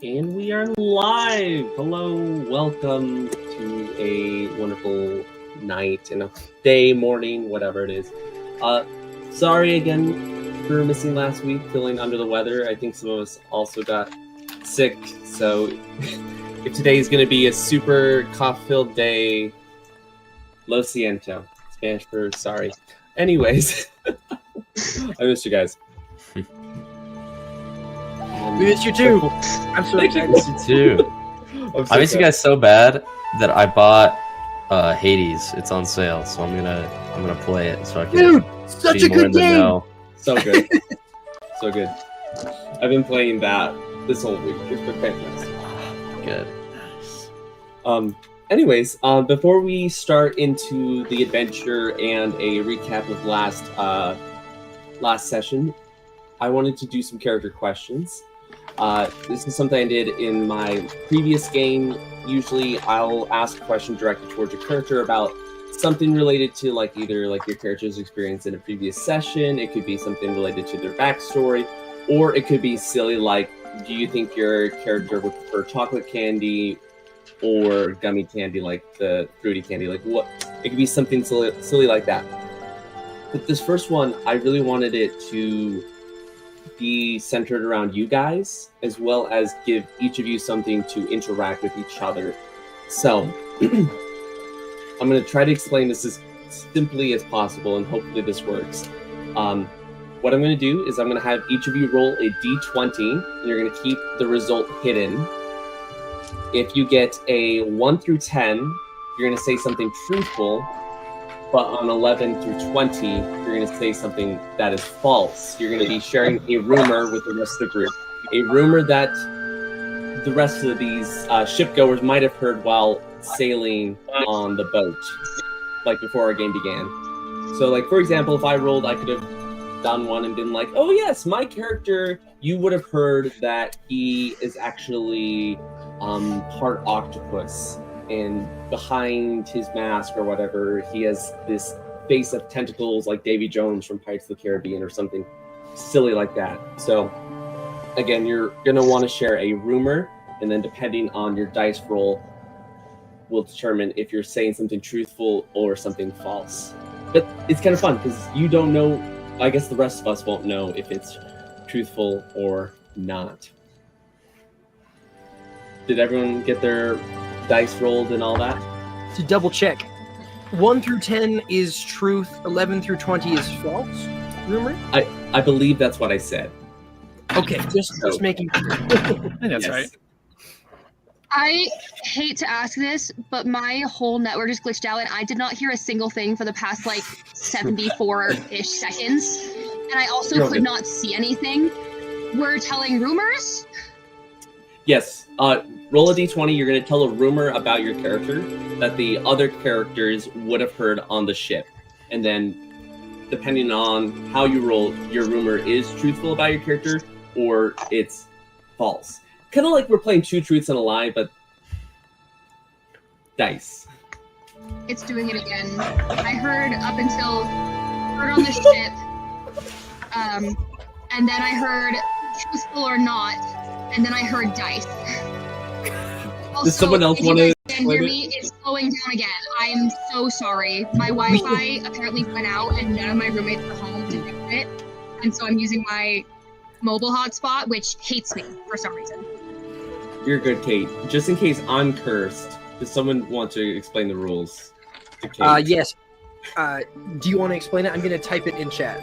And we are live! Hello, welcome to a wonderful night and a day, morning, whatever it is. Sorry again for missing last week, feeling under the weather. I think some of us also got sick, so if today is going to be a super cough-filled day, lo siento. Spanish for sorry. Anyways, I missed you guys. We missed you too. I'm so excited. I missed you too. I missed you guys so bad that I bought Hades. It's on sale, so I'm gonna play it so I can. Dude, such a good game. So good, so good. I've been playing that this whole week. It's been fantastic. Good. Anyways, before we start into the adventure and a recap of last session, I wanted to do some character questions. This is something I did in my previous game. Usually I'll ask a question directed towards your character about something related to either your character's experience in a previous session. It could be something related to their backstory, or it could be silly like, do you think your character would prefer chocolate candy or gummy candy, like the fruity candy? Like what? It could be something silly like that. But this first one, I really wanted it to be centered around you guys, as well as give each of you something to interact with each other. So I'm going to try to explain this as simply as possible, and hopefully this works. What I'm going to do is I'm going to have each of you roll a d20, and you're going to keep the result hidden. If you get a 1 through 10, you're going to say something truthful, but on 11 through 20, you're going to say something that is false. You're going to be sharing a rumor with the rest of the group. A rumor that the rest of these shipgoers might have heard while sailing on the boat, before our game began. So, for example, if I rolled, I could have done one and been like, oh yes, my character, you would have heard that he is actually part octopus. And behind his mask or whatever, he has this face of tentacles like Davy Jones from Pirates of the Caribbean or something silly like that. So, again, you're going to want to share a rumor, and then depending on your dice roll, will determine if you're saying something truthful or something false. But it's kind of fun, because you don't know, I guess the rest of us won't know if it's truthful or not. Did everyone get their dice rolled and all that? To double check, 1 through 10 is truth, 11 through 20 is false. Rumor? I believe that's what I said. Okay, just making sure. I think that's right. I hate to ask this, but my whole network just glitched out, and I did not hear a single thing for the past 74-ish seconds, and I also could not see anything. We're telling rumors? Yes. Roll a d20. You're going to tell a rumor about your character that the other characters would have heard on the ship. And then, depending on how you roll, your rumor is truthful about your character, or it's false. Kind of like we're playing two truths and a lie, but dice. It's doing it again. I heard on the ship, and then I heard truthful or not, and then I heard dice. Also, does someone else want to hear me? It's slowing down again. I'm so sorry. My Wi-Fi apparently went out, and none of my roommates were home to fix it, and so I'm using my mobile hotspot, which hates me for some reason. You're good, Kate. Just in case I'm cursed, does someone want to explain the rules to Kate? Yes. Do you want to explain it? I'm going to type it in chat.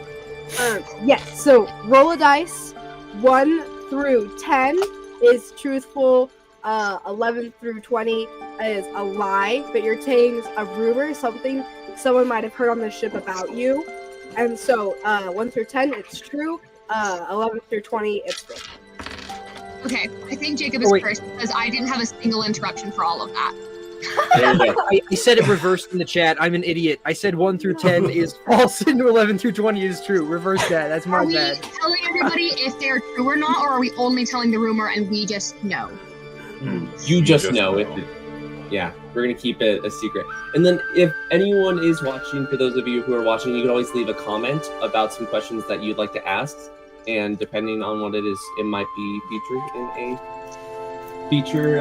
Yes, so roll a dice. 1 through 10 is truthful. 11 through 20 is a lie, but you're saying a rumor, something someone might have heard on the ship about you. And so 1 through 10, it's true. 11 through 20, it's false. Okay, I think Jacob is first because I didn't have a single interruption for all of that. I said it reversed in the chat. I'm an idiot. I said 1 through 10 is false and 11 through 20 is true. Reverse that. That's my bad. Are we telling everybody if they're true or not, or are we only telling the rumor and we just know? You just know. Yeah, we're going to keep it a secret. And then if anyone is watching, for those of you who are watching, you can always leave a comment about some questions that you'd like to ask. And depending on what it is, it might be featured in a future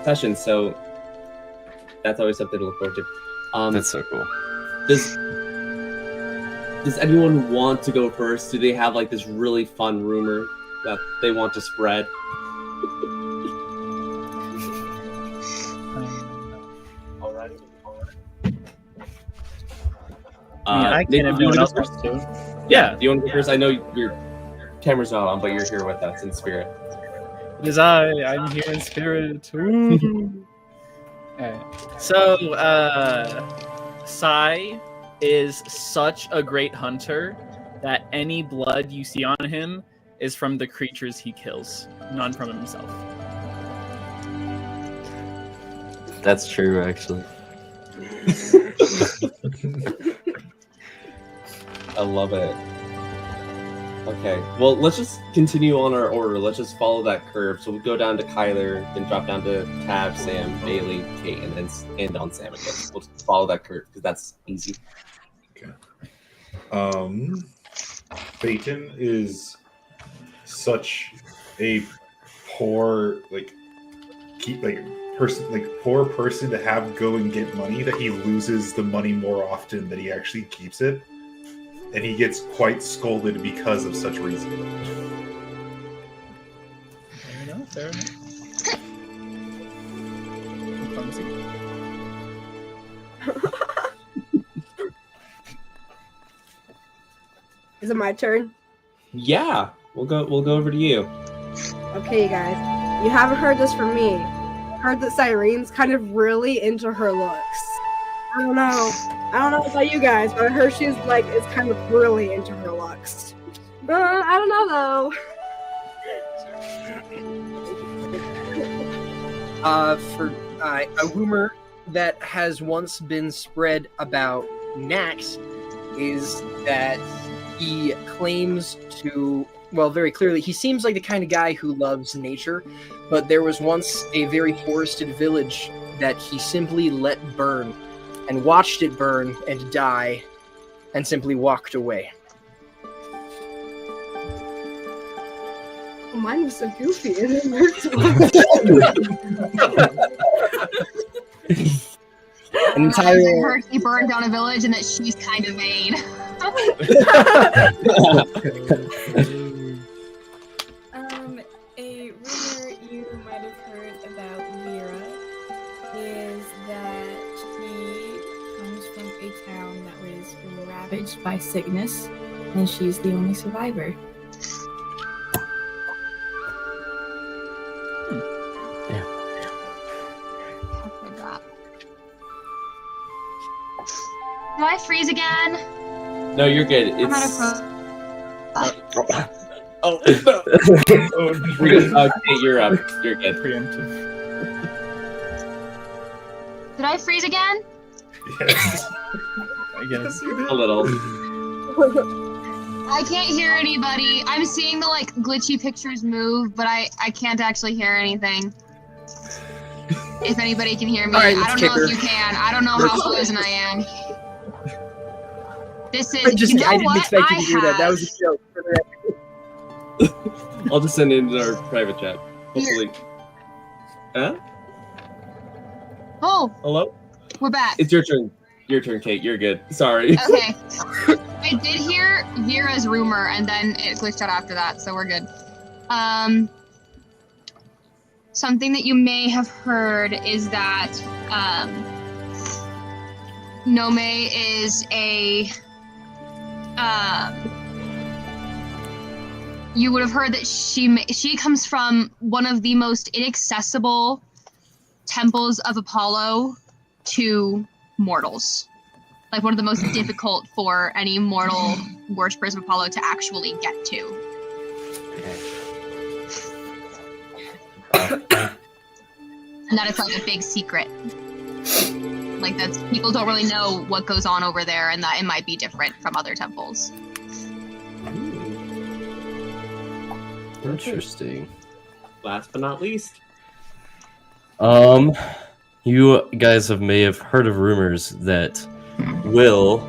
sessions. So that's always something to look forward to. That's so cool. Does anyone want to go first? Do they have like this really fun rumor that they want to spread? Alright. I can if no one else wants to. Yeah, do you want to go first? I know your camera's not on, but you're here with us in spirit. It is I'm here in spirit. Ooh. Alright. So, Sai is such a great hunter that any blood you see on him is from the creatures he kills, none from himself. That's true, actually. I love it. Okay, well, let's just continue on our order. Let's just follow that curve. So we'll go down to Kyler, then drop down to Tab, Sam, Bailee, Kate, and then end on Sam again. We'll just follow that curve because that's easy. Okay. Thayton is such a poor, poor person to have go and get money that he loses the money more often than he actually keeps it. And he gets quite scolded because of such reason. Fair enough. Is it my turn? Yeah, we'll go over to you. Okay, guys. You haven't heard this from me. Heard that Cyrene's kind of really into her looks. I don't know about you guys, but I heard she's is kind of really into her looks. I don't know though. For a rumor that has once been spread about Nax is that he claims to, well, very clearly, he seems like the kind of guy who loves nature, but there was once a very forested village that he simply let burn and watched it burn and die and simply walked away. Oh, mine was so goofy and it hurts. I heard he burned down a village and that she's kind of vain. A rumor you might have heard about Veera is that she comes from a town that was ravaged by sickness, and she's the only survivor. Do I freeze again? No, you're good. I'm out of Okay, you're up. You're good. Preemptive. Did I freeze again? Yes. I guess. A little. I can't hear anybody. I'm seeing the glitchy pictures move, but I can't actually hear anything. If anybody can hear me, All right, I don't know if you can. I don't know how frozen I am. This is. I didn't expect you to do that. That was a joke. I'll just send it into our private chat. Hopefully. Huh? Oh, Hello? we're back. It's your turn. Your turn, Kate. You're good. Sorry. Okay. I did hear Veera's rumor, and then it glitched out after that, so we're good. Something that you may have heard is that Nomei is a. You would have heard that she comes from one of the most inaccessible temples of Apollo to mortals. Like one of the most difficult for any mortal worshippers of Apollo to actually get to. And that it's like a big secret. Like that's people don't really know what goes on over there, and that it might be different from other temples. Interesting. Last but not least. You guys may have heard of rumors that Will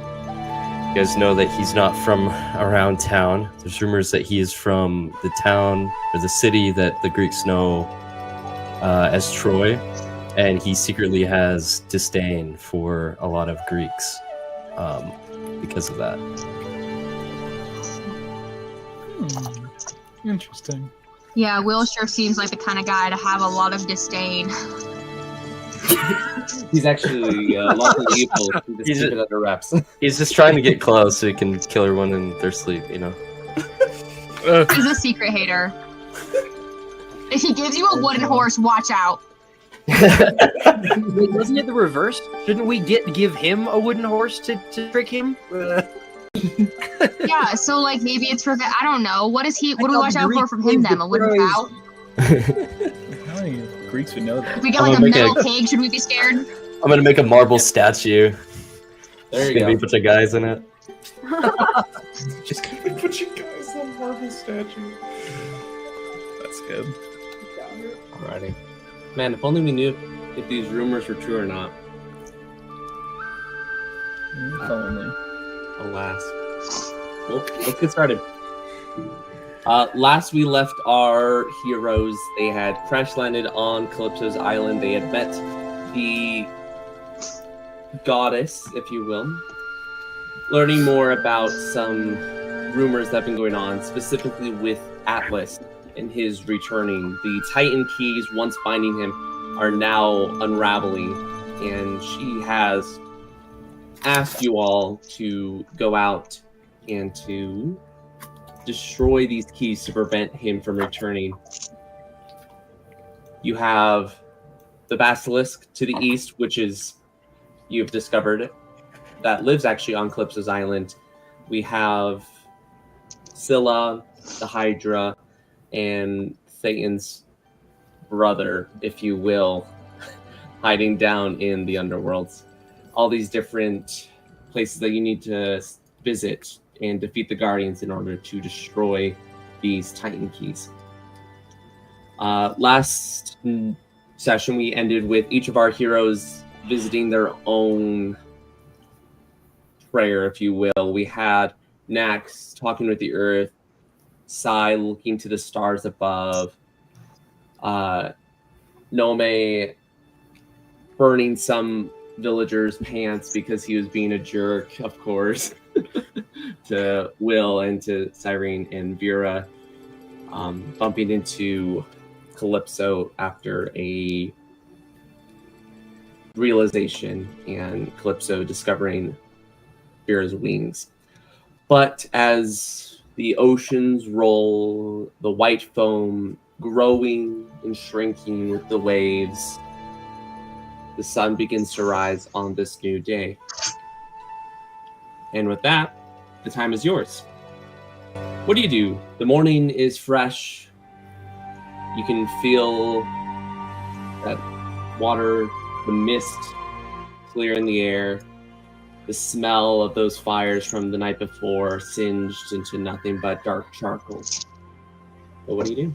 You guys know that he's not from around town. There's rumors that he is from the town or the city that the Greeks know as Troy, and he secretly has disdain for a lot of Greeks because of that. Interesting. Yeah, Will sure seems like the kind of guy to have a lot of disdain. He's actually lawfully evil. He just keep it under wraps. He's just trying to get close so he can kill everyone in their sleep, you know? He's a secret hater. If he gives you a wooden horse, watch out. Wait, wasn't it the reverse? Shouldn't we give him a wooden horse to trick him? Yeah, so like maybe it's for I don't know. What do we watch out for from him then? A wooden cow? How many Greeks would know that? If we get like a metal pig, should we be scared? I'm gonna make a marble statue. There you Gonna be a go. bunch of guys in it. Just gonna be a bunch of guys on marble statue. That's good. Alrighty. Man, if only we knew if these rumors were true or not. If only. Alas. Well, let's get started. Last we left our heroes, they had crash landed on Calypso's island. They had met the goddess, if you will, learning more about some rumors that have been going on, specifically with Atlas and his returning. The Titan keys, once binding him, are now unraveling, and she has asked you all to go out and to destroy these keys to prevent him from returning. You have the basilisk to the east, which is, you've discovered, that lives actually on Calypso's island. We have Scylla, the Hydra, and Thayton's brother, if you will, hiding down in the underworlds. All these different places that you need to visit and defeat the Guardians in order to destroy these Titan keys. Last session, we ended with each of our heroes visiting their own prayer, if you will. We had Nax talking with the earth, Sai looking to the stars above, Nomei burning some villagers' pants because he was being a jerk, of course, to Will and to Cyprion and Veera, bumping into Calypso after a realization and Calypso discovering Veera's wings. But as the oceans roll, the white foam growing and shrinking with the waves, the sun begins to rise on this new day. And with that, the time is yours. What do? The morning is fresh. You can feel that water, the mist clear in the air, the smell of those fires from the night before singed into nothing but dark charcoal. But what do?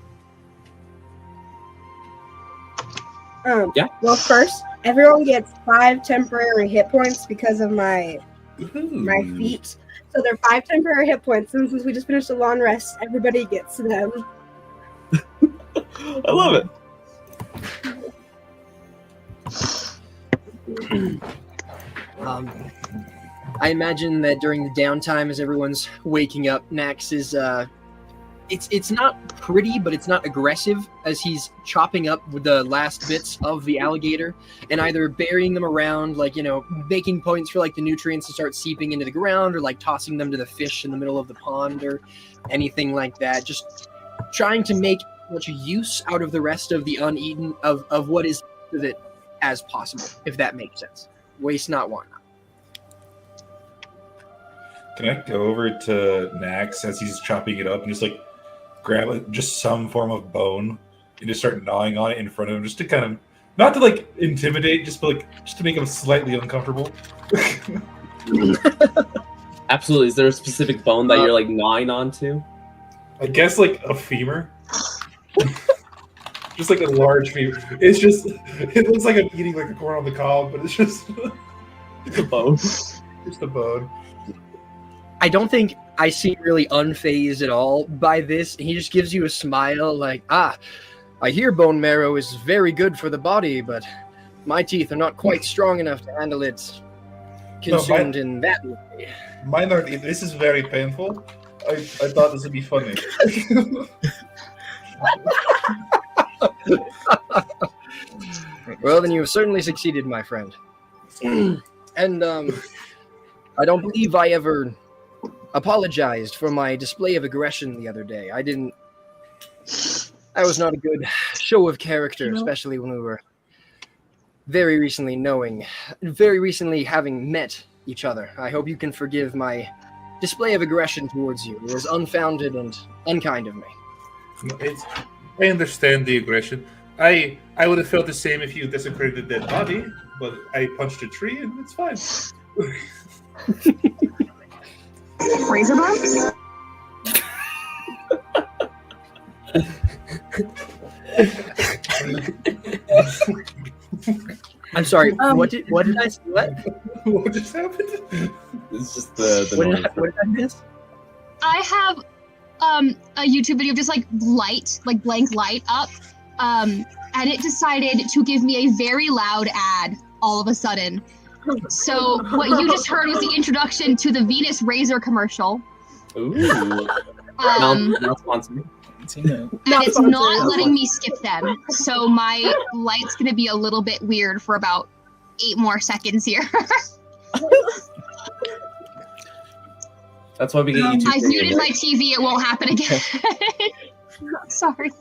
Yeah. Well, first, everyone gets 5 temporary hit points because of my feet. So they're 5 temporary hit points. And since we just finished a long rest, everybody gets them. I love it. I imagine that during the downtime, as everyone's waking up, Nax is it's not pretty, but it's not aggressive, as he's chopping up with the last bits of the alligator and either burying them around, like, you know, making points for like the nutrients to start seeping into the ground, or like tossing them to the fish in the middle of the pond or anything like that. Just trying to make as much use out of the rest of the uneaten of what is of it as possible, if that makes sense. Waste not, want not. Can I go over to Nax as he's chopping it up and just like grab just some form of bone and just start gnawing on it in front of him, just to kind of, not to like intimidate, just but like just to make him slightly uncomfortable? Absolutely. Is there a specific bone that you're like gnawing onto? I guess like a femur. Just like a large femur. It's just, it looks like I'm eating like a corn on the cob, but it's just The bone. just a bone. I don't think I seem really unfazed at all by this. He just gives you a smile like, I hear bone marrow is very good for the body, but my teeth are not quite strong enough to handle it consumed in that way. Mine are. This is very painful. I thought this would be funny. Well, then you have certainly succeeded, my friend. And I don't believe I ever apologized for my display of aggression the other day. That was not a good show of character, especially when we were very recently having met each other. I hope you can forgive my display of aggression towards you. It was unfounded and unkind of me. I understand the aggression. I would have felt the same if you desecrated a dead body, but I punched a tree and it's fine. Razor bumps? I'm sorry. What did I say? What? What just happened? It's just the What noise. did I miss? I have a YouTube video of just like blank light up, and it decided to give me a very loud ad all of a sudden. So what you just heard was the introduction to the Venus Razor commercial. Ooh. Not sponsored. And it's not letting me skip them. So my light's gonna be a little bit weird for about 8 more seconds here. That's why we get YouTube. I muted my TV, it won't happen again. Sorry.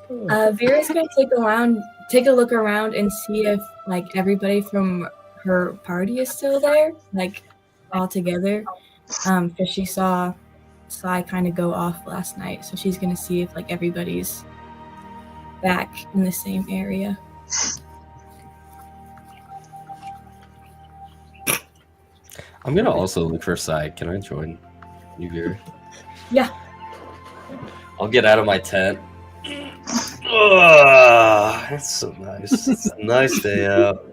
Vera's gonna take a look around and see if like everybody from her party is still there, like all together. Because she saw Sai kind of go off last night, so she's gonna see if like everybody's back in the same area. I'm gonna also look for Sai. Can I join you here? Yeah. I'll get out of my tent. Oh, that's so nice. It's a nice day out.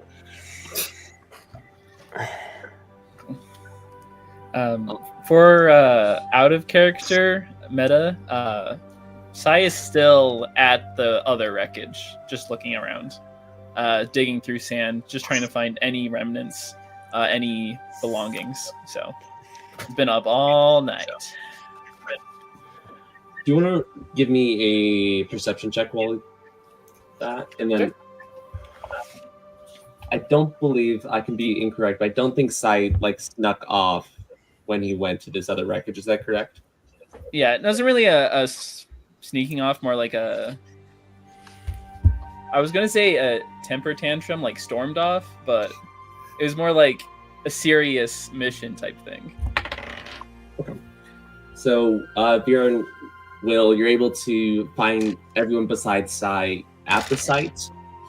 For out of character meta, Sai is still at the other wreckage, just looking around, digging through sand, just trying to find any remnants, any belongings. So, it's been up all night. Do you want to give me a perception check while that? And then I don't believe, I can be incorrect, but I don't think Sai like snuck off when he went to this other wreckage. Is that correct? Yeah, it wasn't really a sneaking off, more like a... I was going to say a temper tantrum, like stormed off, but it was more like a serious mission type thing. Okay. So, Veera and Will, you're able to find everyone besides Sai at the site,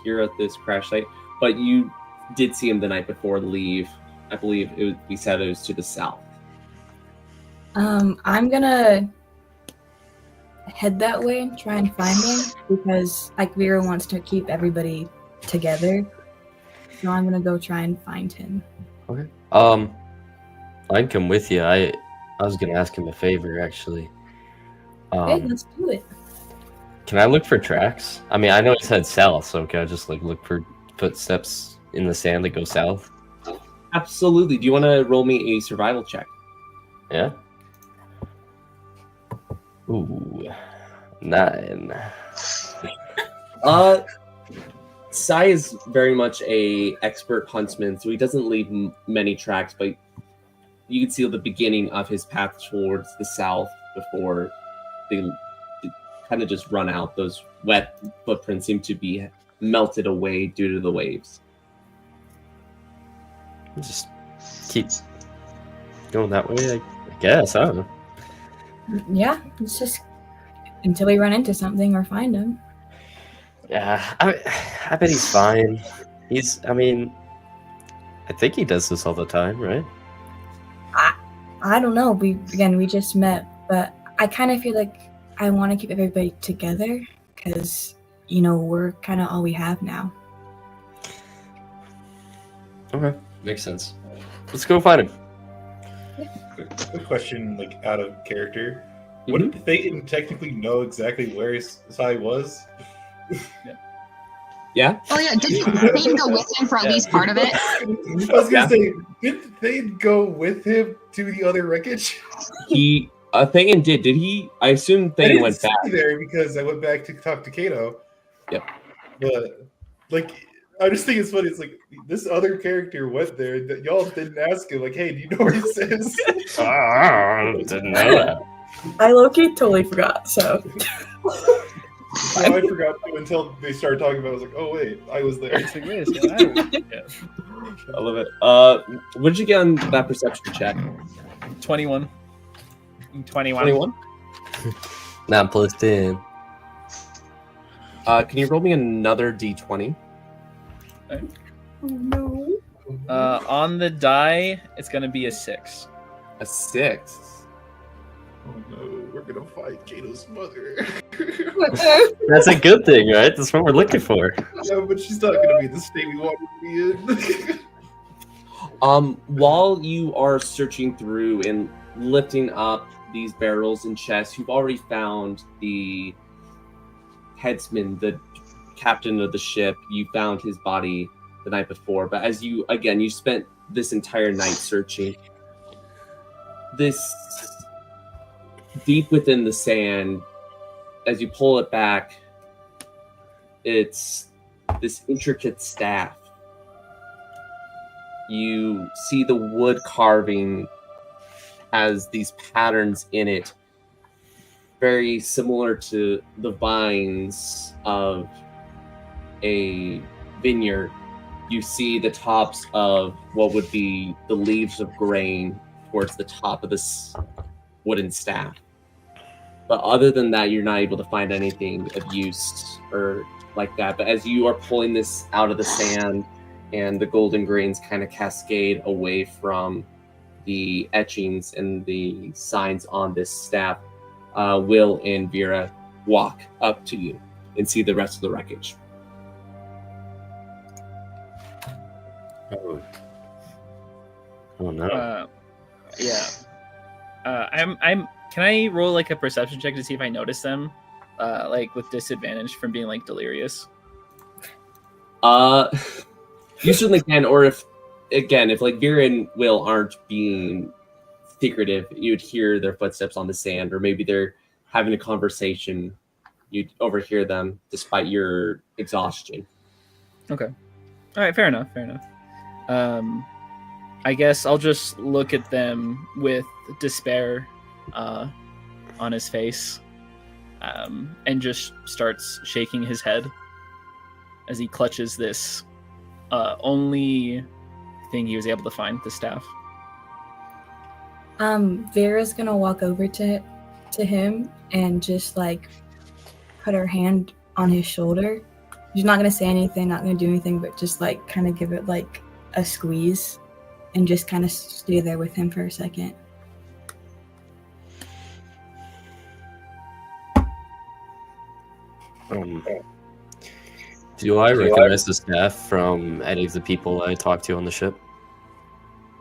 here at this crash site, but you did see him the night before leave. I believe we said it was to the south. I'm gonna head that way and try and find him because like Veera wants to keep everybody together. So I'm gonna go try and find him. Okay. I can come with you. I was gonna ask him a favor actually. Okay, let's do it. Can I look for tracks? I mean, I know he's head south, so can I just like look for footsteps in the sand that go south? Absolutely. Do you want to roll me a survival check? Yeah. Ooh, 9. Sai is very much a expert huntsman, so he doesn't leave many tracks, but you can see the beginning of his path towards the south before they kind of just run out. Those wet footprints seem to be melted away due to the waves. Just keep going that way, I guess. I don't know. Yeah, it's just until we run into something or find him. Yeah, I bet he's fine. I think he does this all the time, right? I don't know. We just met, but I kind of feel like I want to keep everybody together because, we're kind of all we have now. Okay, makes sense. Let's go find him. Quick question, like out of character. Wouldn't Thayton technically know exactly where Sai was? Yeah. Oh yeah, didn't Thayton go with him for at least part of it? I was gonna say, did Thayton go with him to the other wreckage? He Thayton did. Did he? I assume I Thayton didn't went see back. there because I went back to talk to Kato. Yep. But like, I just think it's funny. It's like this other character went there. That y'all didn't ask him. Like, hey, do you know where this is? Didn't know that. I low-key totally forgot, so. Well, I forgot to until they started talking about it. I was like, oh wait, I was there. It's like, wait a second, I love it. What did you get on that perception check? 21. 21. Not plus 10. Can you roll me another d20? Oh no. On the die, it's gonna be a 6. A 6. Oh no, we're gonna fight Kato's mother. That's a good thing, right? That's what we're looking for. Yeah, but she's not gonna be the state we want her to be in. While you are searching through and lifting up these barrels and chests, you've already found the headsman, the captain of the ship. You found his body the night before, but as you spent this entire night searching. This deep within the sand, as you pull it back, it's this intricate staff. You see the wood carving has these patterns in it, very similar to the vines of a vineyard. You see the tops of what would be the leaves of grain towards the top of this wooden staff. But other than that, you're not able to find anything of use or like that. But as you are pulling this out of the sand and the golden grains kind of cascade away from the etchings and the signs on this staff, Will and Veera walk up to you and see the rest of the wreckage. Oh no. Can I roll like a perception check to see if I notice them? Like with disadvantage from being like delirious. You certainly can, or if like Veera and Will aren't being secretive, you'd hear their footsteps on the sand, or maybe they're having a conversation. You'd overhear them despite your exhaustion. Okay. All right. Fair enough. I guess I'll just look at them with despair on his face, and just starts shaking his head as he clutches this only thing he was able to find, the staff. Vera's gonna walk over to him and just like put her hand on his shoulder. She's not gonna say anything, not gonna do anything, but just like kind of give it like a squeeze and just kind of stay there with him for a second. Do I recognize the staff from any of the people I talked to on the ship?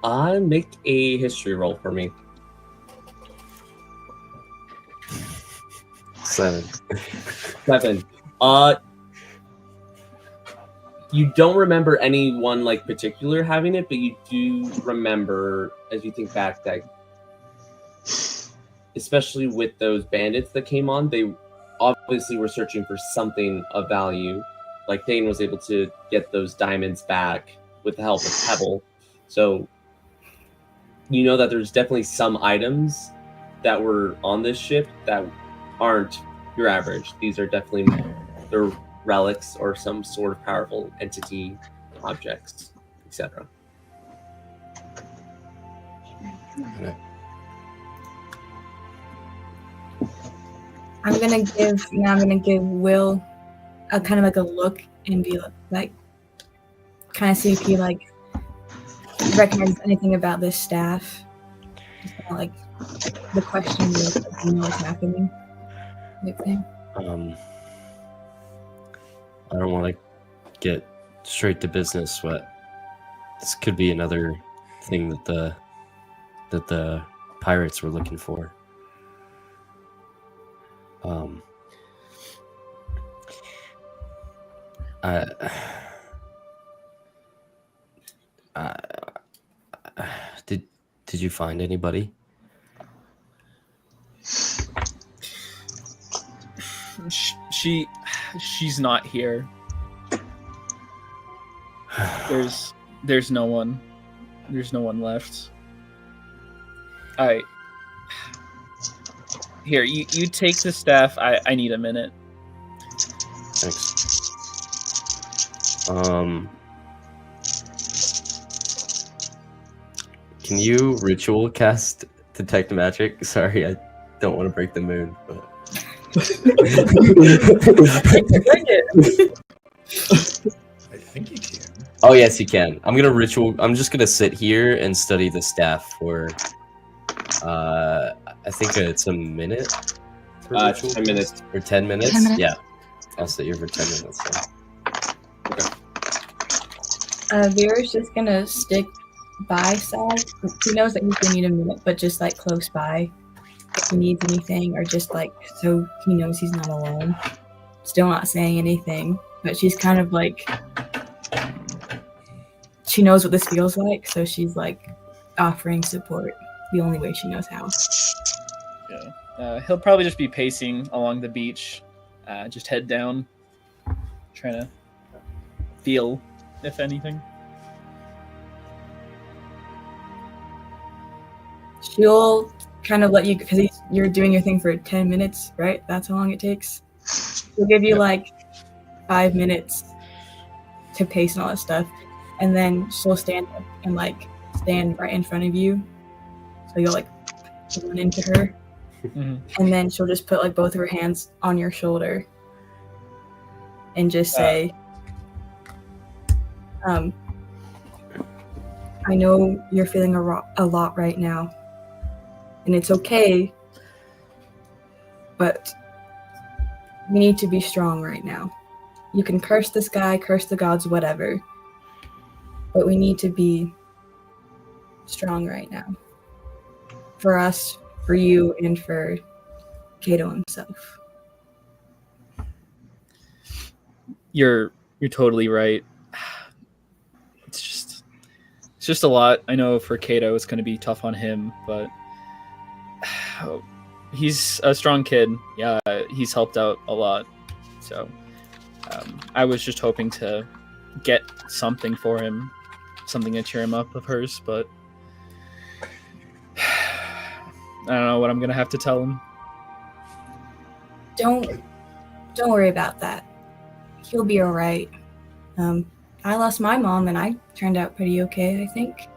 Make a history roll for me. 7. 7. You don't remember anyone like particular having it, but you do remember, as you think back, that especially with those bandits that came on, they obviously were searching for something of value. Like Thayton was able to get those diamonds back with the help of Pebble. So you know that there's definitely some items that were on this ship that aren't your average. These are definitely they're relics or some sort of powerful entity, objects, etc. I'm gonna give Will a kind of like a look and be like, kind of see if he like recognizes anything about this staff. Just kinda, like the question is, you know what's happening. Type thing. I don't want to get straight to business, but this could be another thing that the that the pirates were looking for. Did you find anybody? She's not here. There's no one. There's no one left. Here, you take the staff. I need a minute. Thanks. Can you ritual cast detect magic? Sorry, I don't want to break the mood, but I think you can. oh yes, you can. I'm just gonna sit here and study the staff for I think it's a minute. For ritual 10 minutes. or 10 minutes. 10 minutes. Yeah, I'll sit here for 10 minutes. Veera's just gonna stick by Sai. He knows that he's gonna need a minute, but just like close by if he needs anything, or just like so he knows he's not alone. Still not saying anything, but she's kind of like, she knows what this feels like, so she's like offering support the only way she knows how. Yeah. He'll probably just be pacing along the beach, just head down, trying to feel if anything. She'll kind of let you, because you're doing your thing for 10 minutes, right? That's how long it takes. She'll give you like 5 minutes to pace and all that stuff, and then she'll stand up and like stand right in front of you, so you'll like run into her, and then she'll just put like both of her hands on your shoulder and just say, I know you're feeling a lot right now, and it's okay, but we need to be strong right now. You can curse the sky, curse the gods, whatever, but we need to be strong right now. For us, for you, and for Cato himself. You're totally right. It's just a lot. I know for Cato it's going to be tough on him, but he's a strong kid. Yeah, he's helped out a lot. So I was just hoping to get something for him, something to cheer him up of hers, but I don't know what I'm going to have to tell him. Don't worry about that. He'll be all right. I lost my mom, and I turned out pretty okay, I think.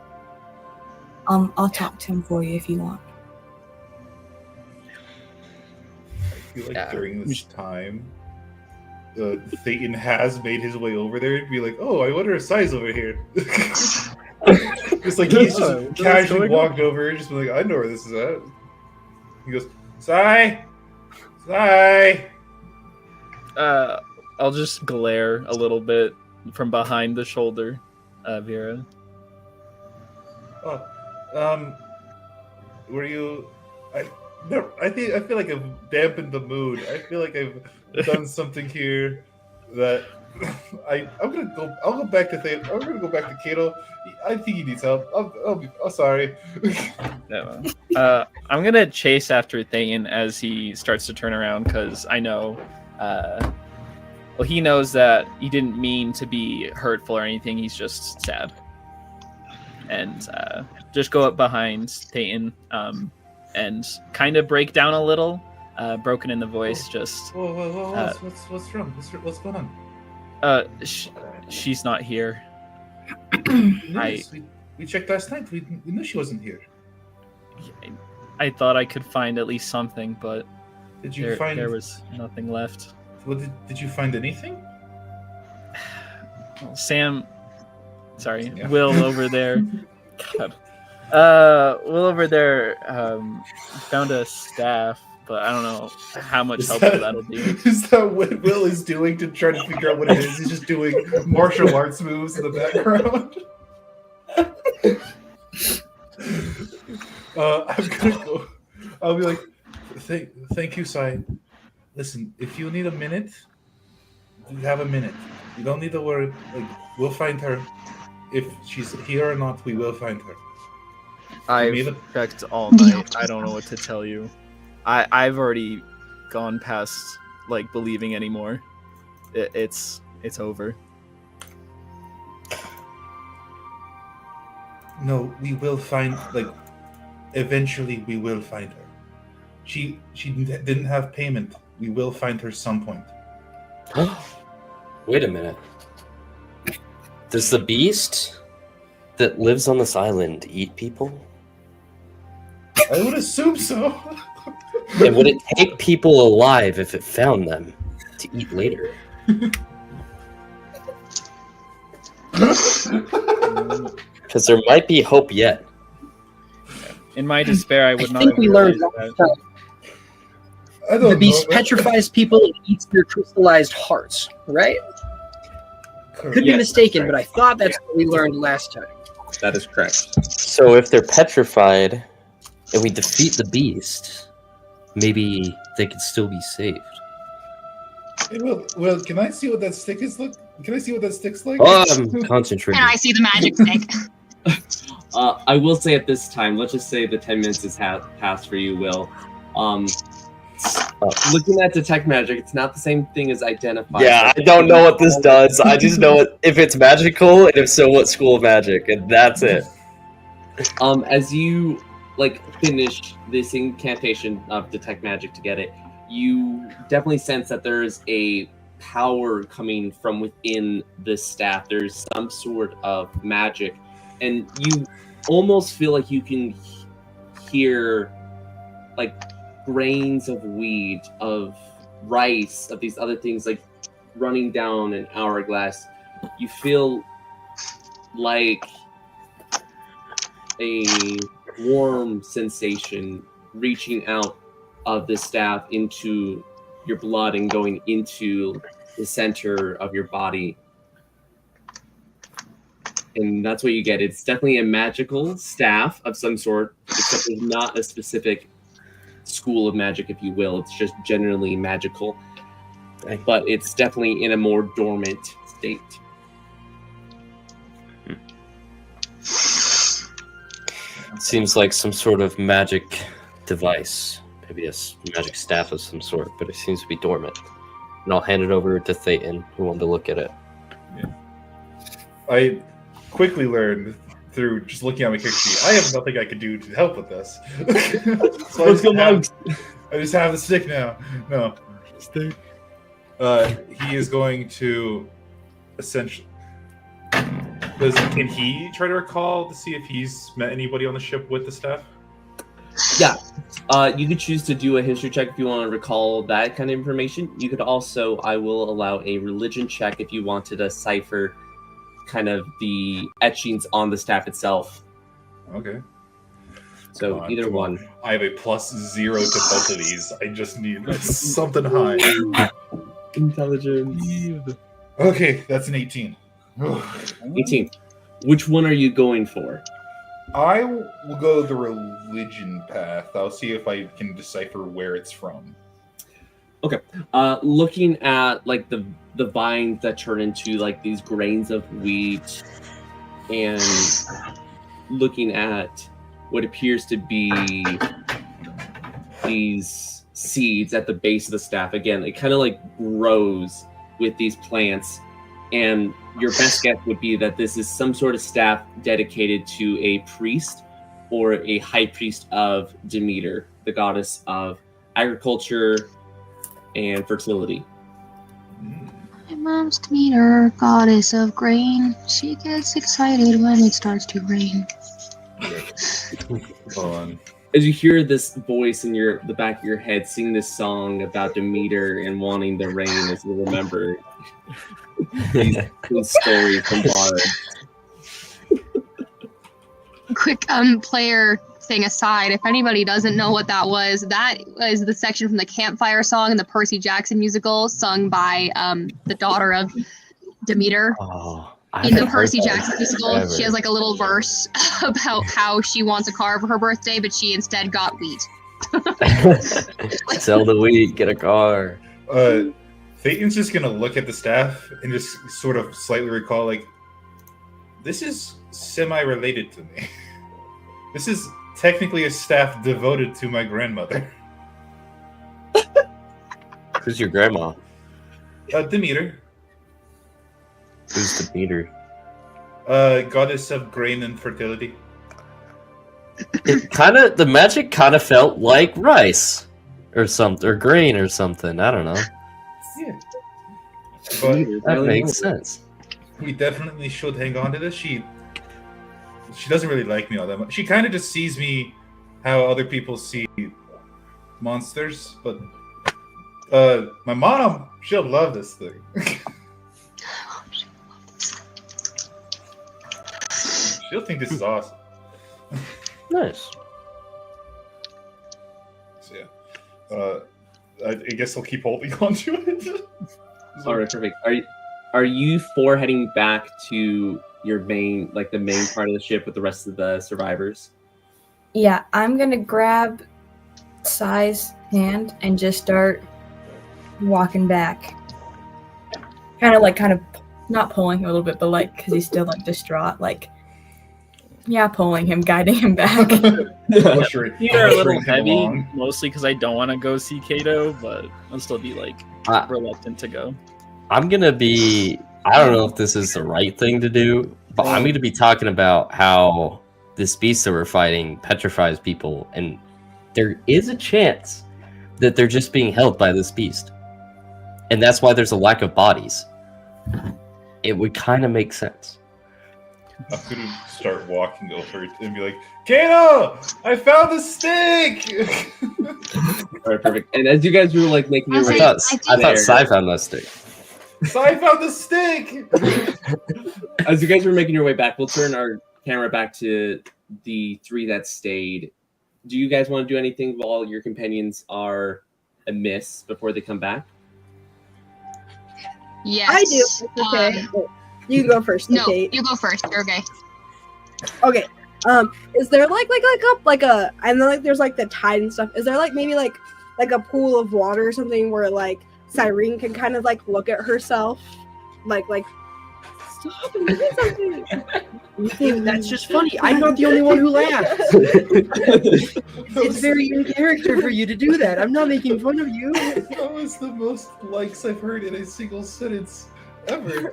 I'll talk to him for you if you want. I feel like during this time, Thayton has made his way over there and be like, "Oh, I wonder if Sai's over here." Just like he's just casually walked over, just be like, "I know where this is at." He goes, "Sai, Sai." I'll just glare a little bit from behind the shoulder, Veera. Oh, were you? I feel like I've dampened the mood. I feel like I've done something here that I'll go back to Thayton. I'm gonna go back to Cato. I think he needs help. I'm sorry. No. I'm gonna chase after Thayton as he starts to turn around, because I know. Well, he knows that he didn't mean to be hurtful or anything. He's just sad, and just go up behind Thayton, and kind of break down a little, broken in the voice. Whoa, what's wrong? What's going on? She's not here. We checked last night. We knew she wasn't here. I thought I could find at least something, but there was nothing left. Well, did you find anything? Well, sorry, Yeah. Will over there. God. Will over there found a staff, but I don't know how much helpful that'll be. Is that what Will is doing to try to figure out what it is? He's just doing martial arts moves in the background. I'm gonna go. I'll be like, thank you, Sai. Listen, if you need a minute, you have a minute. You don't need to worry. Like, we'll find her. If she's here or not, we will find her. I've checked all night. I don't know what to tell you. I've already gone past like believing anymore. It's over. No, we will find. Like, eventually, we will find her. She didn't have payment. We will find her some point. Wait a minute. Does the beast that lives on this island eat people? I would assume so. And would it take people alive if it found them to eat later? Because there might be hope yet. In my despair, I would not think have we learned realized that. The beast petrifies people and eats their crystallized hearts, right? Could be Yes, mistaken, that's but I thought that's what we learned last time. That is correct. So if they're petrified and we defeat the beast, maybe they could still be saved. Hey, well, can I see what that stick is like? Can I see what that stick's like? Oh, I'm concentrating. And I see the magic stick. I will say at this time, let's just say the 10 minutes has passed for you, Will. Looking at detect magic, it's not the same thing as identify. Yeah, I don't know what this does. I just know if it's magical, and if so, what school of magic, and that's it. As you finish this incantation of detect magic to get it, you definitely sense that there's a power coming from within this staff. There's some sort of magic, and you almost feel like you can hear grains of wheat, of rice, of these other things running down an hourglass. You feel like a warm sensation reaching out of the staff into your blood and going into the center of your body. And that's what you get. It's definitely a magical staff of some sort, except there's not a specific school of magic, if you will. It's just generally magical. But it's definitely in a more dormant state. Seems like some sort of magic device. Maybe a magic staff of some sort, but it seems to be dormant. And I'll hand it over to Thayton, who wanted to look at it. Yeah. I quickly learned through just looking at my character sheet, I have nothing I could do to help with this. So Let's go, monks. I just have the stick now. No. Stick. He is going to essentially... Can he try to recall to see if he's met anybody on the ship with the staff? Yeah. You could choose to do a history check if you want to recall that kind of information. You could also, I will allow a religion check if you want to decipher kind of the etchings on the staff itself. Okay. So either one. I have a +0 to both of these. I just need something high. Intelligence. Okay, that's an 18. 18. Which one are you going for? I will go the religion path. I'll see if I can decipher where it's from. Okay. Looking at the vines that turn into these grains of wheat, and looking at what appears to be these seeds at the base of the staff. Again, it kind of grows with these plants, and your best guess would be that this is some sort of staff dedicated to a priest or a high priest of Demeter, the goddess of agriculture and fertility. My mom's Demeter, goddess of grain. She gets excited when it starts to rain. As you hear this voice in the back of your head sing this song about Demeter and wanting the rain, as you remember these stories from Bard. Quick player thing aside, if anybody doesn't know what that was the section from the Campfire song in the Percy Jackson musical, sung by the daughter of Demeter. Oh. In the Percy Jackson musical, she has like a little verse about how she wants a car for her birthday, but she instead got wheat. Sell the wheat, get a car. Thayton's just gonna look at the staff and just sort of slightly recall, like, this is semi-related to me. This is technically a staff devoted to my grandmother. Who's your grandma? Demeter. Who's Demeter? Goddess of grain and fertility. The magic kind of felt like rice or something, or grain or something. I don't know. Yeah. But That makes sense. we definitely should hang on to this. She doesn't really like me all that much. She kind of just sees me how other people see monsters, but my mom, she'll love this thing. She'll think this is awesome. Nice. So yeah, I guess I'll keep holding on to it. All right, perfect. Are you four heading back to your main, like the main part of the ship with the rest of the survivors? Yeah, I'm gonna grab Sai's hand and just start walking back. Kind of not pulling him a little bit, but like, because he's still like distraught, like, yeah, pulling him, guiding him back. Ushering You're a little him heavy, along. mostly because I don't want to go see Kato, but I'll still be like reluctant to go. I'm gonna be. I don't know if this is the right thing to do, but I'm gonna be talking about how this beast that we're fighting petrifies people, and there is a chance that they're just being held by this beast, and that's why there's a lack of bodies. It would kind of make sense. I'm gonna start walking over it and be like, Kato, I found the stick! All right, perfect. And as you guys were like making your way, I thought Sai found that stick. So I found the stick! as you guys were making your way back, we'll turn our camera back to the three that stayed. Do you guys want to do anything while your companions are amiss before they come back? Yes. I do. It's okay. You can go first. No, Okay. you go first. You're okay. Okay. Is there like a I know like there's like the tide and stuff. Is there like maybe like a pool of water or something where like Cyrene can kind of like look at herself, like stop and do something. You think that's just funny? I'm not the only one who laughs. It's very in character for you to do that. I'm not making fun of you. That was the most likes I've heard in a single sentence ever.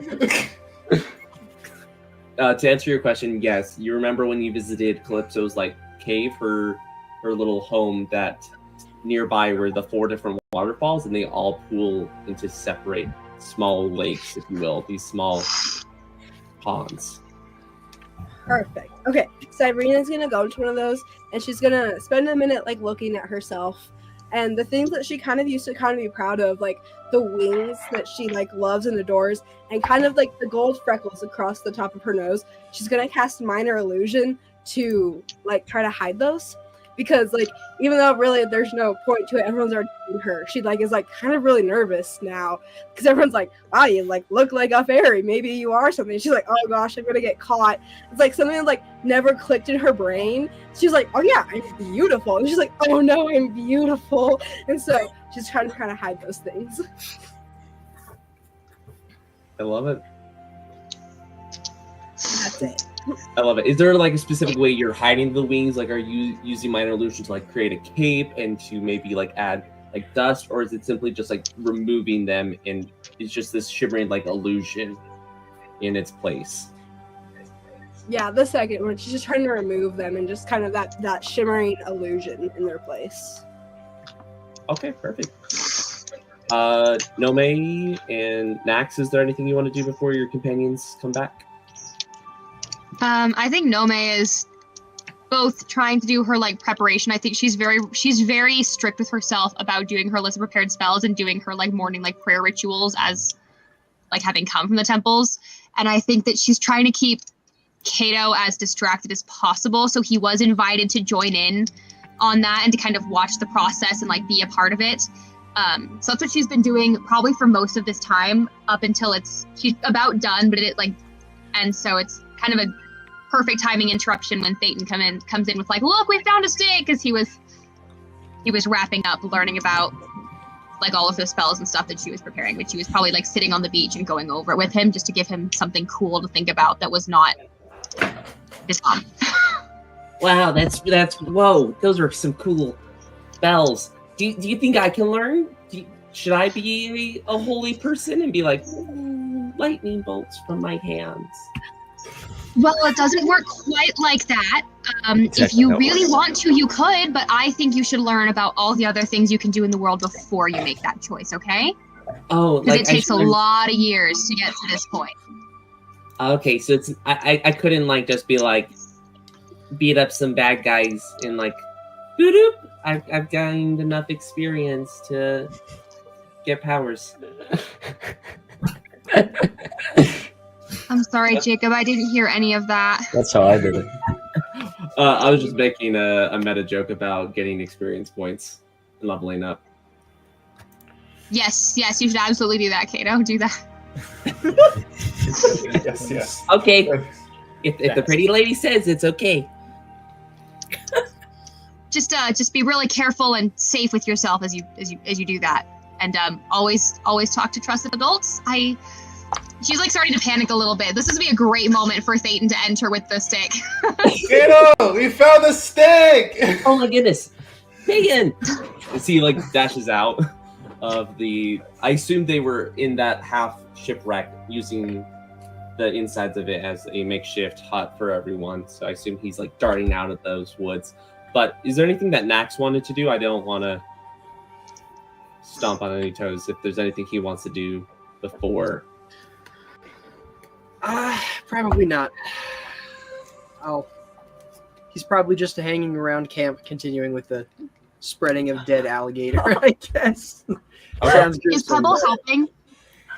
To answer your question, yes. You remember when you visited Calypso's like cave, her little home that nearby were the 4 different waterfalls, and they all pool into separate small lakes, if you will, these small ponds. Perfect. Okay, Cyrena's gonna go into one of those, and she's gonna spend a minute like looking at herself, and the things that she kind of used to kind of be proud of, like the wings that she like loves and adores, and kind of like the gold freckles across the top of her nose. She's gonna cast minor illusion to like try to hide those, because like even though really there's no point to it, everyone's already seeing her. She like is like kind of really nervous now because everyone's like, wow, you like look like a fairy, maybe you are something. She's like, oh gosh, I'm gonna get caught. It's like something that like never clicked in her brain. She's like, oh yeah, I'm beautiful, and she's like, oh no, I'm beautiful. And so she's trying to kind of hide those things. I love it. That's it. I love it. Is there like a specific way you're hiding the wings? Like, are you using minor illusion to like create a cape and to maybe like add like dust, or is it simply just like removing them and it's just this shimmering like illusion in its place? Yeah, the second one. She's just trying to remove them and just kind of that shimmering illusion in their place. Okay, perfect. Nomei and Nax, is there anything you want to do before your companions come back? I think Nomei is both trying to do her like preparation. I think she's very strict with herself about doing her list of prepared spells and doing her like morning like prayer rituals as like having come from the temples. And I think that she's trying to keep Kato as distracted as possible. So he was invited to join in on that and to kind of watch the process and like be a part of it. So that's what she's been doing probably for most of this time up until she's about done, but it like and so it's kind of a perfect timing interruption when Thayton comes in with like, look, we found a stick, because he was wrapping up learning about like all of the spells and stuff that she was preparing, which she was probably like sitting on the beach and going over it with him just to give him something cool to think about that was not his mom. Wow, that's whoa, those are some cool spells. Do you think I can learn? Should I be a holy person and be like, lightning bolts from my hands? Well, it doesn't work quite like that. If you really want to, you could, but I think you should learn about all the other things you can do in the world before you make that choice, okay? Oh, because it takes a lot of years to get to this point. Okay, so it's I couldn't like just be like beat up some bad guys and like boop. I've gained enough experience to get powers. I'm sorry, Jacob. I didn't hear any of that. That's how I did it. I was just making a meta joke about getting experience points and leveling up. Yes, you should absolutely do that, Kato. Do that. Yes. Okay. If the pretty lady says it's okay. Just be really careful and safe with yourself as you do that, and always talk to trusted adults. She's like starting to panic a little bit. This is gonna be a great moment for Thayton to enter with the stick. Kato, we found the stick! Oh my goodness, Thayton! As he like dashes out of the. I assume they were in that half shipwreck using the insides of it as a makeshift hut for everyone. So I assume he's like darting out of those woods. But is there anything that Nax wanted to do? I don't want to stomp on any toes. If there's anything he wants to do before. Probably not. He's probably just hanging around camp, continuing with the spreading of dead alligator, I guess. Sounds good. Is Pebble helping?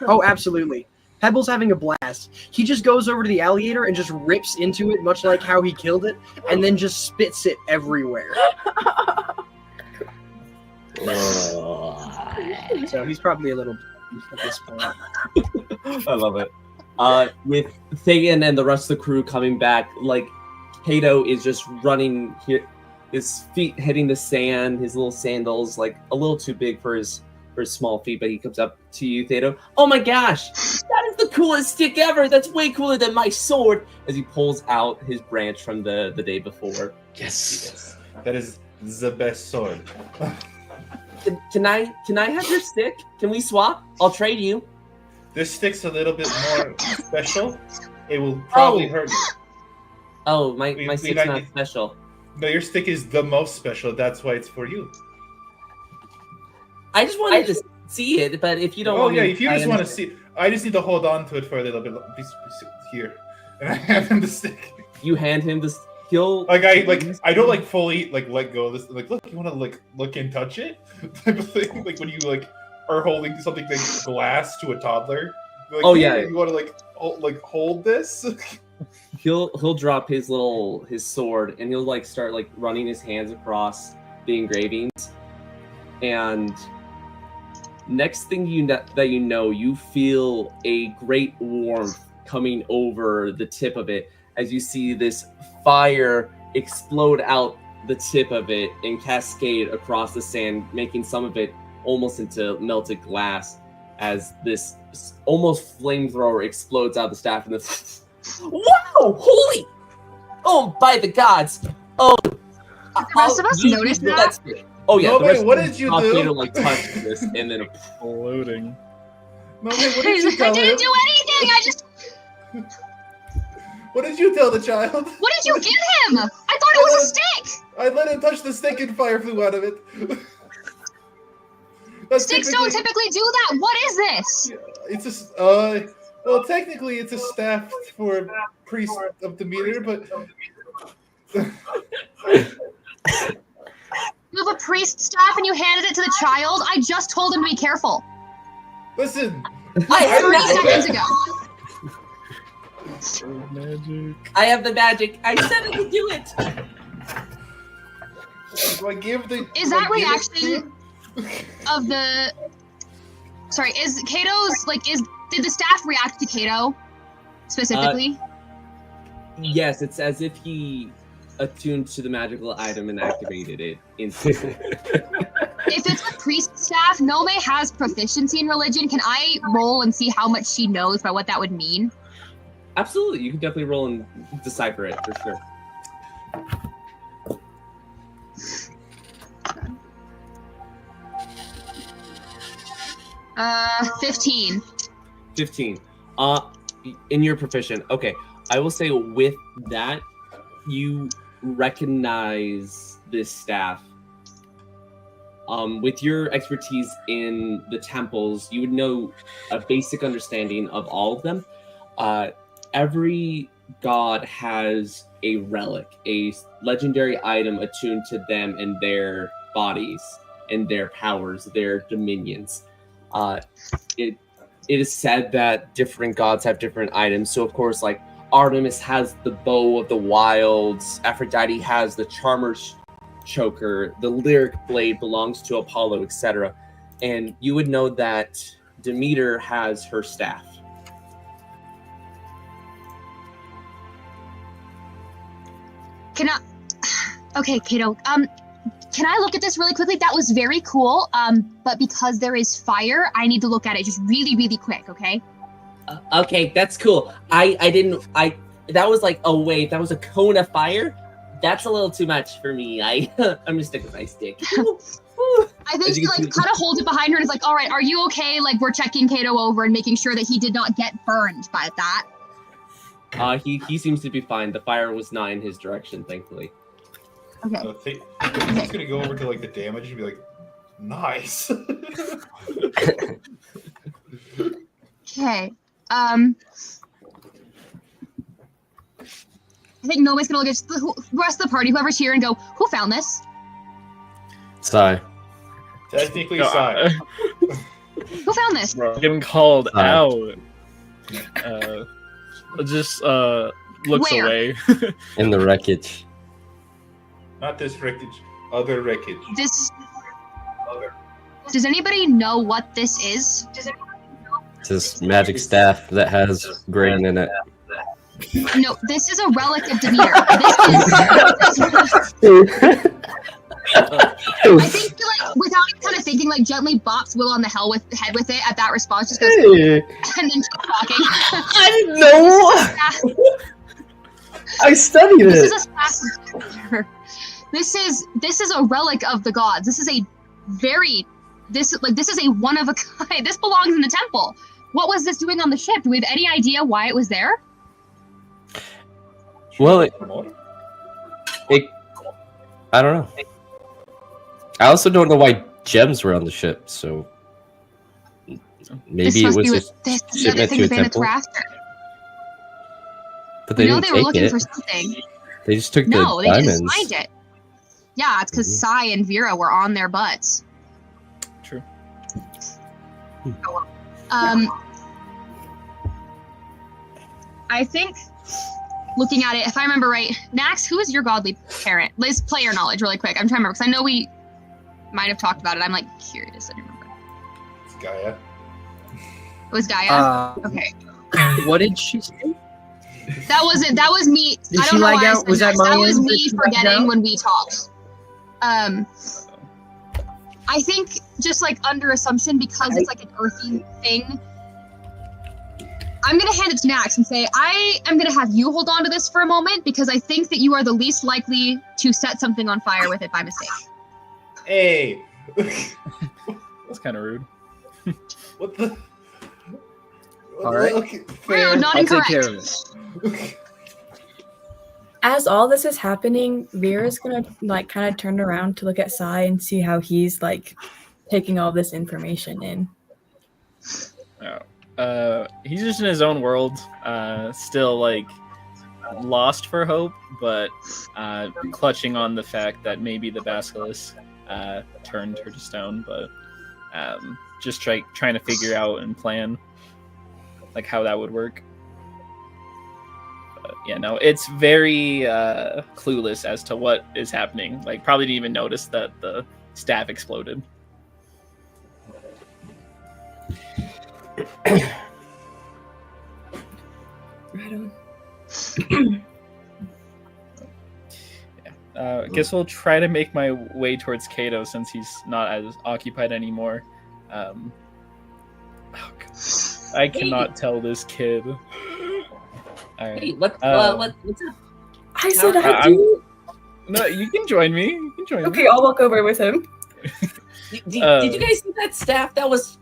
Oh, absolutely. Pebble's having a blast. He just goes over to the alligator and just rips into it, much like how he killed it, and then just spits it everywhere. So he's probably a little at this point. I love it. With Thayton and the rest of the crew coming back, like Kato is just running here, his feet hitting the sand, his little sandals like a little too big for his small feet, but he comes up to you, Thayton. Oh my gosh, that is the coolest stick ever. That's way cooler than my sword. As he pulls out his branch from the day before. Yes. That is the best sword. Can I have your stick? Can we swap? I'll trade you. This stick's a little bit more special. It will probably hurt you. Oh, my stick's not special. No, your stick is the most special. That's why it's for you. I just wanted to see it, but if you don't want if you just want to see, I just need to hold on to it for a little bit. Please, here. And I hand him the stick. You hand him the skill. I don't like fully like let go of this. Like, look, you want to like look and touch it type of thing. Like when you like are holding something like glass to a toddler. Like, you want to like hold this. He'll drop his sword and he'll like start like running his hands across the engravings, and next thing you feel a great warmth coming over the tip of it as you see this fire explode out the tip of it and cascade across the sand, making some of it almost into melted glass as this almost flamethrower explodes out of the staff. And this, wow, holy! Oh, by the gods! Oh, the rest of us noticed that. Oh yeah. Nomei, what did you do? To like touch this and then exploding. Nomei, what did you tell him? I didn't do anything. I just. What did you tell the child? What did you give him? I thought it was a stick. I let him touch the stick and fire flew out of it. Sticks don't typically do that. What is this? It's a well, technically it's a staff for priest of the meter, but you have a priest staff and you handed it to the child? I just told him to be careful. Listen, 30 seconds ago. Magic. I have the magic. I said I could do it. Do I give the? Is that reaction of the? Sorry, is Kato's like? Did the staff react to Kato? specifically? Yes, it's as if he attuned to the magical item and activated it instantly. If it's a priest staff, Nomei has proficiency in religion. Can I roll and see how much she knows about what that would mean? Absolutely, you can definitely roll and decipher it for sure. 15. 15. In your proficient. Okay, I will say with that, you recognize this staff. With your expertise in the temples, you would know a basic understanding of all of them. Every god has a relic, a legendary item attuned to them and their bodies and their powers, their dominions. It is said that different gods have different items. So, of course, like Artemis has the bow of the wilds, Aphrodite has the charmer's choker, the lyric blade belongs to Apollo, etc. And you would know that Demeter has her staff. Can I? Okay, Kato. Can I look at this really quickly? That was very cool. But because there is fire, I need to look at it just really, really quick. Okay. Okay, that's cool. That was like a wave. That was a cone of fire. That's a little too much for me. I'm gonna stick with my stick. I think she like kind of holds it behind her and is like, "All right, are you okay?" Like we're checking Kato over and making sure that he did not get burned by that. He seems to be fine. The fire was not in his direction, thankfully. Okay. So he's gonna go over to like the damage and be like, "Nice." Okay. I think Nomei's gonna look at the rest of the party, whoever's here, and go, "Who found this?" Sigh. Technically, Sai. Who found this? Getting called out. Just looks Where? away. In the wreckage. Not this wreckage. Other wreckage. This. Does anybody know what this is? It's this magic staff that has grain in it. No, this is a relic of Demeter. This is. I think like without kind of thinking, like gently bops Will on the head with it at that response, just goes and then keeps talking. I didn't know. I studied it. This is a this is a relic of the gods. This is a this is a one of a kind. This belongs in the temple. What was this doing on the ship? Do we have any idea why it was there? Well, it I don't know. I also don't know why gems were on the ship, so maybe it was a shipment to a temple. But they didn't they were take looking it. for something. They just took the No, they diamonds. just find it. Yeah, it's because Sai and Veera were on their butts. True. I think, looking at it, if I remember right, Nax, who is your godly parent? Liz, player knowledge, really quick. I'm trying to remember, because I know we might have talked about it. I'm like curious. I don't remember. It's Gaia. It was Gaia? Okay. What did she say? That wasn't. That was me. Did I she don't know lag why I out? said Was that that my was end? me Did she lag forgetting out? when we talked. I think just like under assumption, because it's like an earthy thing, I'm gonna hand it to Nax and say I am gonna have you hold on to this for a moment because I think that you are the least likely to set something on fire with it by mistake. Hey. That's kind of rude. What the? All right. Okay, Rude, not I'll take incorrect. care of it. As all this is happening, Veera's gonna like kind of turn around to look at Sai and see how he's like taking all this information in. He's just in his own world, still like lost for hope, but clutching on the fact that maybe the basilisk turned her to stone, but just trying to figure out and plan like how that would work. But yeah, no, it's very clueless as to what is happening. Like probably didn't even notice that the staff exploded. guess we'll try to make my way towards Kato since he's not as occupied anymore. Oh God. I cannot tell this kid. All right. Hey, what's up? I said I do. No, you can join me. You can join me. Okay, I'll walk over with him. Did you guys see that staff? That was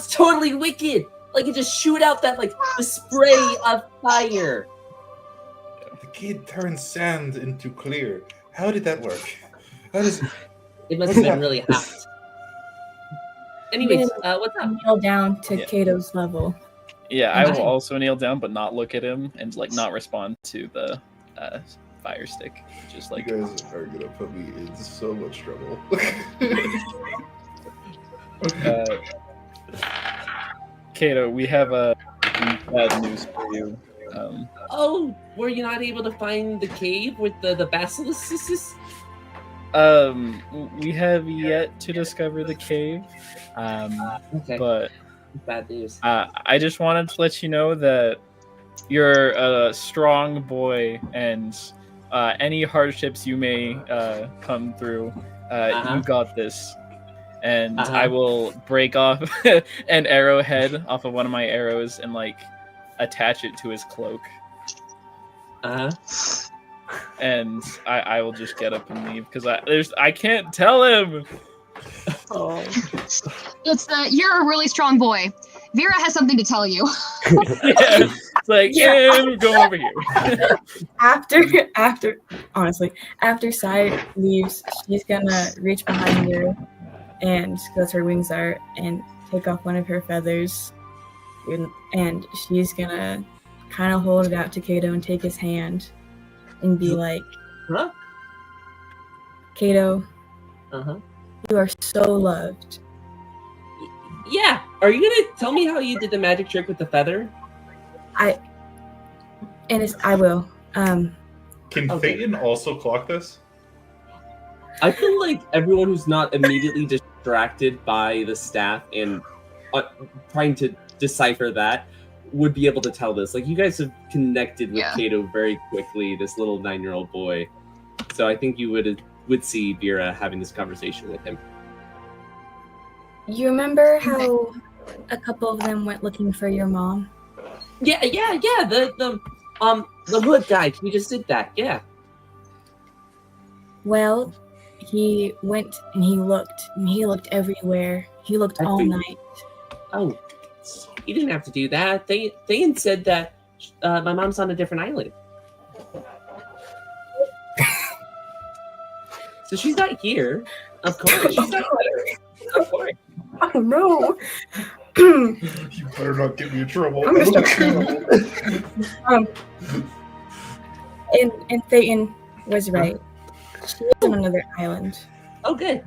totally wicked. Like it just shoot out that the spray of fire. The kid turns sand into clear. How did that work? How does it must have been really hot. Anyways, what's up? Kneel down to Kato's level. Yeah, I will also kneel down, but not look at him and not respond to the fire stick. Just you guys are gonna put me in so much trouble. Kato, we have bad news for you. Oh, were you not able to find the cave with the basilisks? We have yet to discover the cave. Okay. But bad news. I just wanted to let you know that you're a strong boy, and any hardships you may come through, you got this. And I will break off an arrowhead off of one of my arrows and attach it to his cloak. And I will just get up and leave because I can't tell him. Oh. You're a really strong boy. Veera has something to tell you. It's go over here. After Sai leaves, she's gonna reach behind her and because her wings are and take off one of her feathers, and she's gonna kind of hold it out to Kato and take his hand and be like, huh? Kato, you are so loved. Yeah. Are you gonna tell me how you did the magic trick with the feather? I will. Can Thayton also clock this? I feel like everyone who's not immediately distracted by the staff and trying to decipher that would be able to tell this. You guys have connected with Kato very quickly, this little 9-year-old boy. So I think you would see Veera having this conversation with him. You remember how a couple of them went looking for your mom? Yeah. The hood guy. We just did that. Yeah. Well, he went and he looked everywhere. He looked all night. Oh, you didn't have to do that. Thayton said that my mom's on a different island. So she's not here. Of course. She's not here. Of course. Oh no. You better not get me in trouble. I'm gonna start and Thayton was right. She is on another island. Oh, good.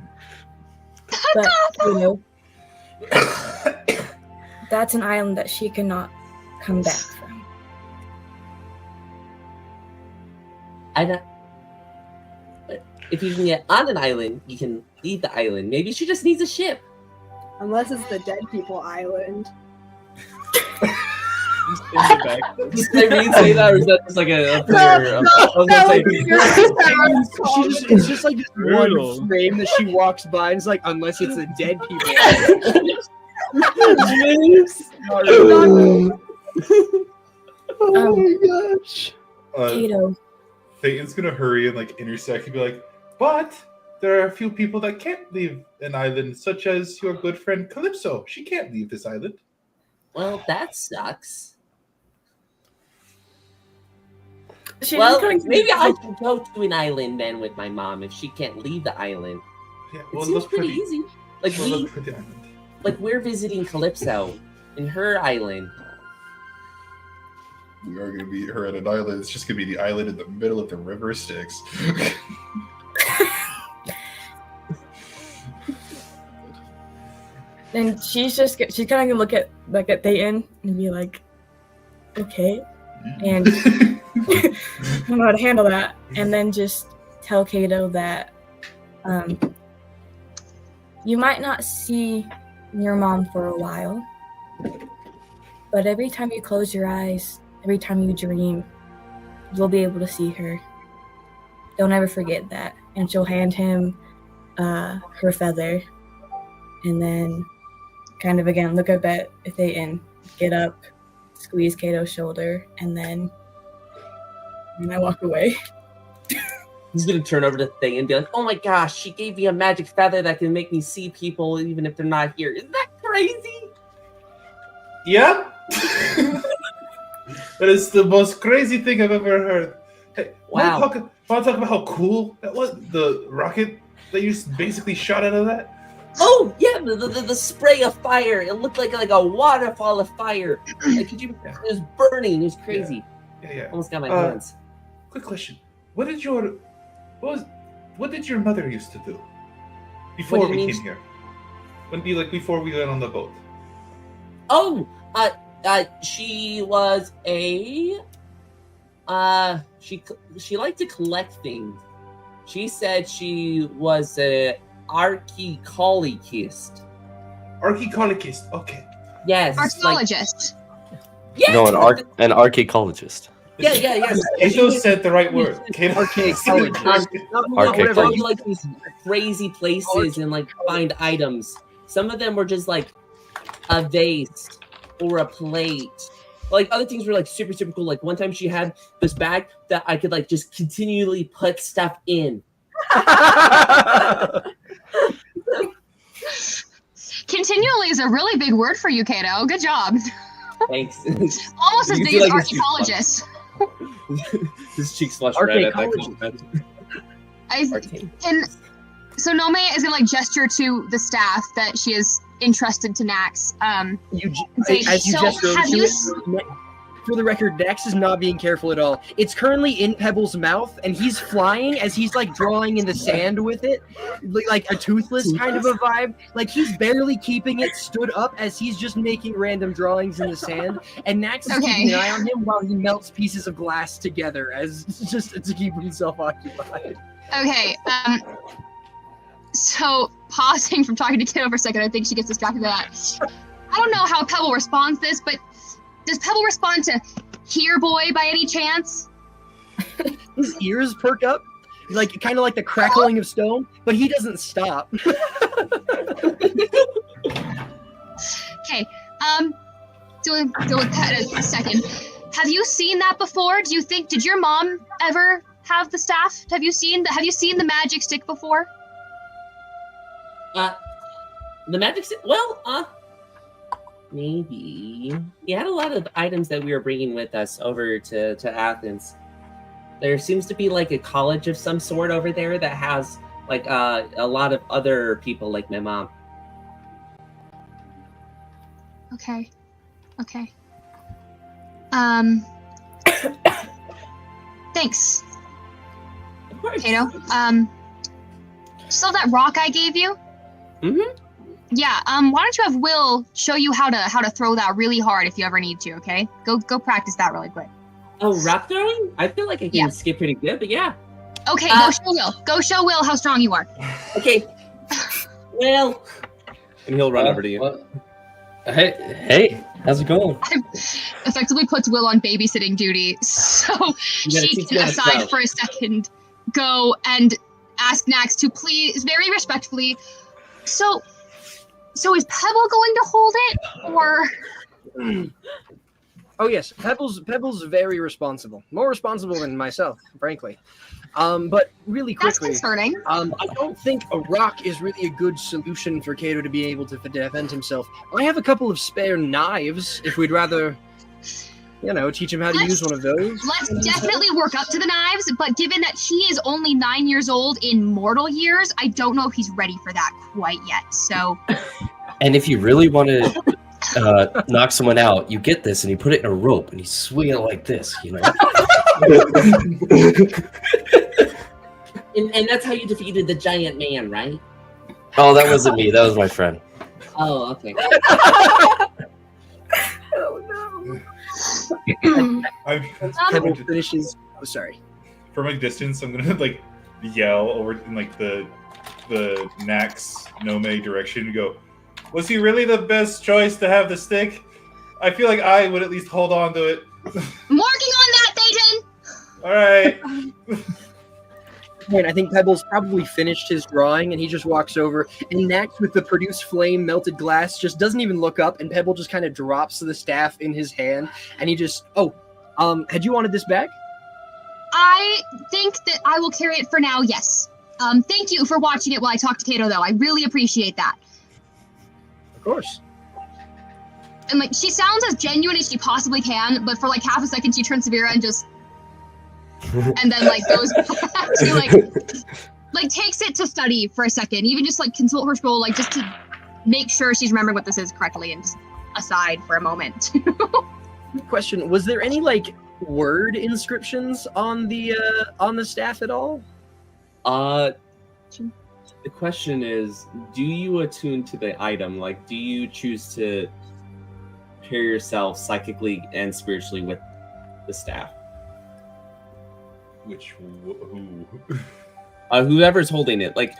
But, that's an island that she cannot come back from. If you can get on an island, you can leave the island. Maybe she just needs a ship. Unless it's the dead people island. Does Irene say that, or is that just a prayer? It's just this one frame that she walks by and it's unless it's the dead people. Oh my gosh. Kato. Thayton's gonna hurry and intersect and be like, but there are a few people that can't leave an island, such as your good friend Calypso. She can't leave this island. Well, that sucks. She's Maybe I can go to an island then with my mom if she can't leave the island. Yeah, it seems pretty easy. We're visiting Calypso in her island. We are gonna meet her at an island. It's just gonna be the island in the middle of the river Styx. And she's kind of gonna look at Thayton and be like, okay, and I don't know how to handle that, and then just tell Kato that you might not see your mom for a while, but every time you close your eyes, every time you dream, you'll be able to see her. don't ever forget that. And she'll hand him her feather, and then kind of again look up at Thayton, get up, squeeze Kato's shoulder, and then I walk away. He's gonna turn over to Thayton and be like, "Oh my gosh, she gave me a magic feather that can make me see people even if they're not here. Isn't that crazy?" Yeah. That is the most crazy thing I've ever heard. Hey, Wow. Want to talk about how cool that was? The rocket that you basically shot out of that? Oh yeah, the spray of fire. It looked like a waterfall of fire. Like, could you? Yeah. It was burning. It was crazy. Yeah. Almost got my hands. Quick question: What did your mother used to do before What do you we mean? came here? Before we went on the boat? Oh, she was a. She liked to collect things. She said she was a archaeologist. Archaeologist. Okay. Yes. Archaeologist. Yeah. No, an archaeologist. Yeah. Kato said the right word. Archaeologist. Archaeologist. Go to like these crazy places and like find items. Some of them were just like a vase or a plate. Like other things were like super cool. Like one time she had this bag that I could like just continually put stuff in. Continually is a really big word for you, Kato. Good job. Thanks. Almost as You big do as like his archaeologist. His cheeks flush red at that compliment. And so Nomei is gonna like gesture to the staff that she has entrusted to Nax. For the record, Nax is not being careful at all. It's currently in Pebble's mouth, and he's flying as he's like drawing in the sand with it, like a toothless kind of a vibe. Like he's barely keeping it stood up as he's just making random drawings in the sand, and Nax is keeping an eye on him while he melts pieces of glass together as just to keep himself occupied. Okay. So pausing from talking to Kiddo for a second, I think she gets distracted by that. I don't know how Pebble responds to this, but does Pebble respond to "Here, boy" by any chance? His ears perk up, like kind of like the crackling of stone, but he doesn't stop. Okay. Dealing with that in a second. Have you seen that before? Did your mom ever have the staff? Have you seen the magic stick before? The magic stick? Well, maybe. We had a lot of items that we were bringing with us over to Athens. There seems to be like a college of some sort over there that has like a lot of other people like my mom. Okay. Thanks, Of course. Kato. Still that rock I gave you? Mm-hmm. Yeah, why don't you have Will show you how to throw that really hard if you ever need to, okay? Go practice that really quick. Oh, rock throwing? I feel like I can skip pretty good, but yeah. Okay, go show Will. Go show Will how strong you are. Okay. Well. And he'll run over to you. Hey, how's it going? Effectively puts Will on babysitting duty, so she can aside for a second go and ask Nax to please, very respectfully, so is Pebble going to hold it, or? Oh yes, Pebble's very responsible, more responsible than myself, frankly. But really quickly, That's concerning. I don't think a rock is really a good solution for Kato to be able to defend himself. I have a couple of spare knives, if we'd rather, teach him how to use one of those. Let's definitely work up to the knives, but given that he is only 9 years old in mortal years, I don't know if he's ready for that quite yet, so... And if you really want to knock someone out, you get this and you put it in a rope and you swing it like this, And that's how you defeated the giant man, right? Oh, that wasn't me. That was my friend. Oh, okay. Pebble finishes. Oh, sorry. From a distance, I'm gonna like yell over in like the Nax Nomei direction and go, "Was he really the best choice to have the stick? I feel like I would at least hold on to it." I'm working on that, Thayton! All right. point, I think Pebble's probably finished his drawing, and he just walks over, and Nax, with the produced flame melted glass, just doesn't even look up, and Pebble just kind of drops the staff in his hand, and he just, had you wanted this back? I think that I will carry it for now, yes. Thank you for watching it while I talk to Kato, though. I really appreciate that. Of course. And, like, she sounds as genuine as she possibly can, but for, like, half a second, she turns to Veera and just... and then, like, goes back to, like, takes it to study for a second. Even just, like, consult her scroll, like, just to make sure she's remembering what this is correctly, and just aside for a moment. Question, was there any, like, word inscriptions on the staff at all? The question is, do you attune to the item? Like, do you choose to pair yourself psychically and spiritually with the staff? Who? Whoever's holding it. Like,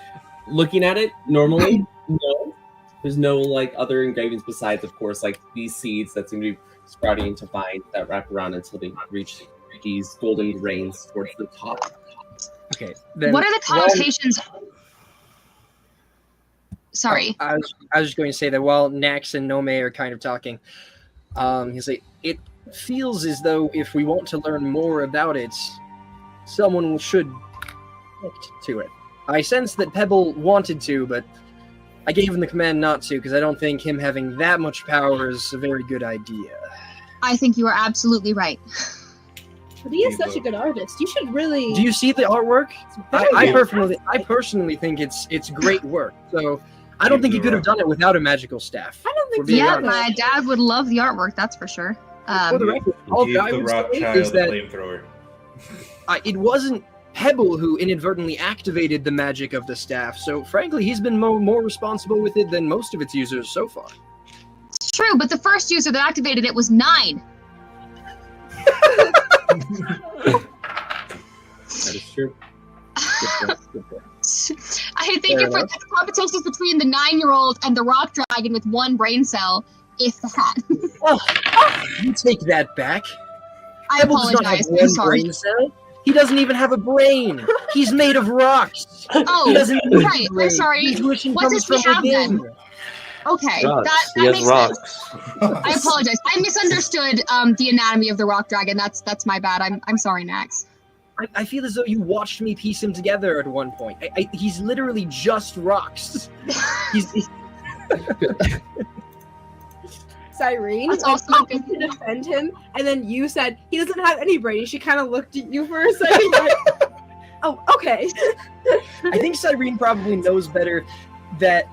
looking at it, normally, no. There's no, like, other engravings besides, of course, like, these seeds that's going to be sprouting into vines that wrap around until they reach these golden grains towards the top. Okay. Then what are the connotations? Sorry. I was just going to say that while Nax and Nomei are kind of talking, he's like, it feels as though if we want to learn more about it, someone should connect to it. I sense that Pebble wanted to, but I gave him the command not to because I don't think him having that much power is a very good idea. I think you are absolutely right. But he is such a good artist. You should really... Do you see the artwork? I personally think it's great work. So I don't think he could have done it without a magical staff. I don't think so. Yeah, my dad would love the artwork, that's for sure. For the record, all I would say is that it wasn't Pebble who inadvertently activated the magic of the staff. So frankly, he's been more responsible with it than most of its users so far. It's true, but the first user that activated it was 9. That is true. I think if the competition is between the 9-year-old and the rock dragon with 1 brain cell, if that. You take that back. I apologize. I'm sorry. He doesn't even have a brain. He's made of rocks. Oh, right. I'm sorry. What does he have then? Okay, that makes sense. I apologize. I misunderstood the anatomy of the rock dragon. That's my bad. I'm sorry, Nax. I feel as though you watched me piece him together at one point. He's literally just rocks. He's Cyrene to defend him, and then you said he doesn't have any brain. She kind of looked at you for a second. Like, oh, okay. I think Cyrene probably knows better that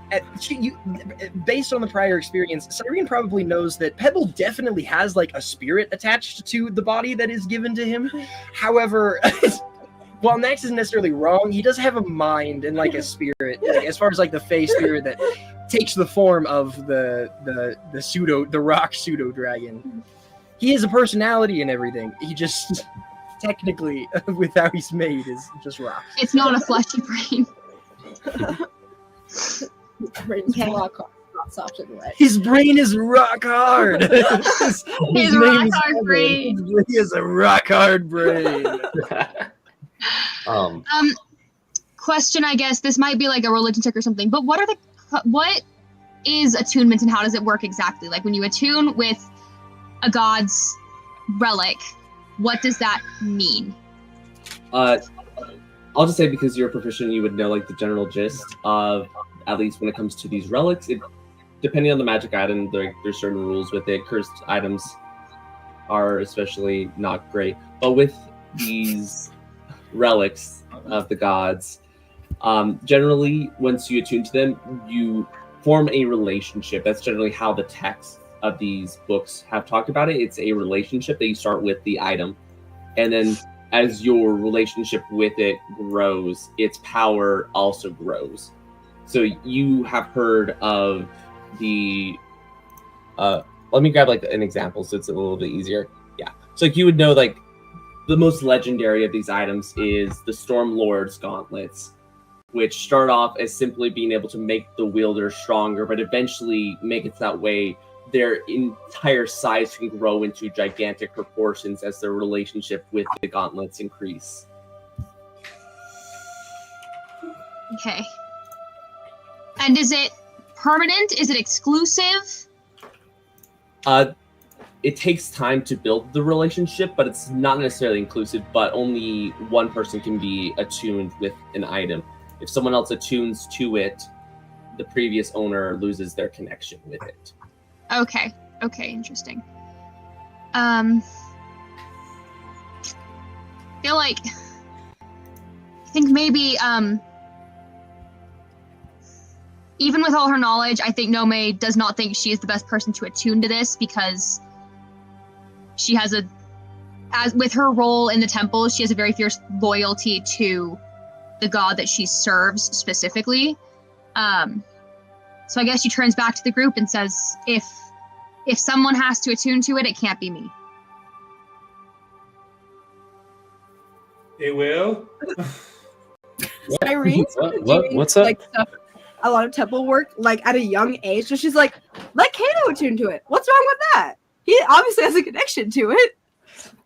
based on the prior experience, Cyrene probably knows that Pebble definitely has like a spirit attached to the body that is given to him. However, while Nax isn't necessarily wrong, he does have a mind and like a spirit, like, as far as like the Fey spirit that takes the form of the rock pseudo dragon. He has a personality and everything. He just technically, with how he's made, is just rock. It's not a fleshy brain. His brain's rock hard, not soft and wet. His brain is rock hard. his rock hard brain. He has a rock hard brain. Question, I guess this might be like a religion check or something, but what is attunement and how does it work exactly? Like when you attune with a god's relic, what does that mean? I'll just say because you're a proficient, you would know like the general gist of, at least when it comes to these relics, depending on the magic item, there's certain rules with it. Cursed items are especially not great, but with these relics of the gods, generally once you attune to them, you form a relationship. That's generally how the text of these books have talked about it. It's a relationship that you start with the item, and then as your relationship with it grows, its power also grows. So you have heard of the let me grab like an example so it's a little bit easier. Yeah, so like you would know like the most legendary of these items is the Storm Lord's gauntlets, which start off as simply being able to make the wielder stronger, but eventually make it that way their entire size can grow into gigantic proportions as their relationship with the gauntlets increase. Okay. And is it permanent? Is it exclusive? It takes time to build the relationship, but it's not necessarily inclusive, but only one person can be attuned with an item. If someone else attunes to it, the previous owner loses their connection with it. Okay. Okay, interesting. Feel like I think maybe even with all her knowledge, I think Nomei does not think she is the best person to attune to this because she has as with her role in the temple, she has a very fierce loyalty to the god that she serves specifically. So I guess she turns back to the group and says, if someone has to attune to it, it can't be me. It will. Cyrene's What's up? like a lot of temple work like at a young age, so she's like, let Kato attune to it. What's wrong with that? He obviously has a connection to it.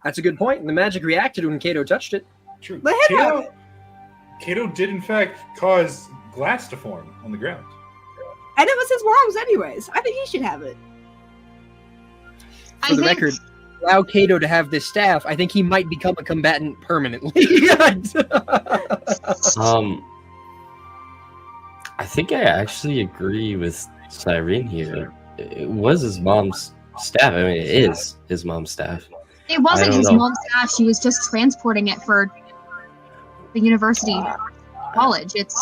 That's a good point. And the magic reacted when Kato touched it. True. Let him have it. Kato did in fact cause glass to form on the ground. And it was his mom's anyways. I think he should have it. For the record, allow Kato to have this staff. I think he might become a combatant permanently. I think I actually agree with Cyrene here. It was his mom's staff. I mean, it is his mom's staff. It wasn't his mom's staff. She was just transporting it for the university college. It's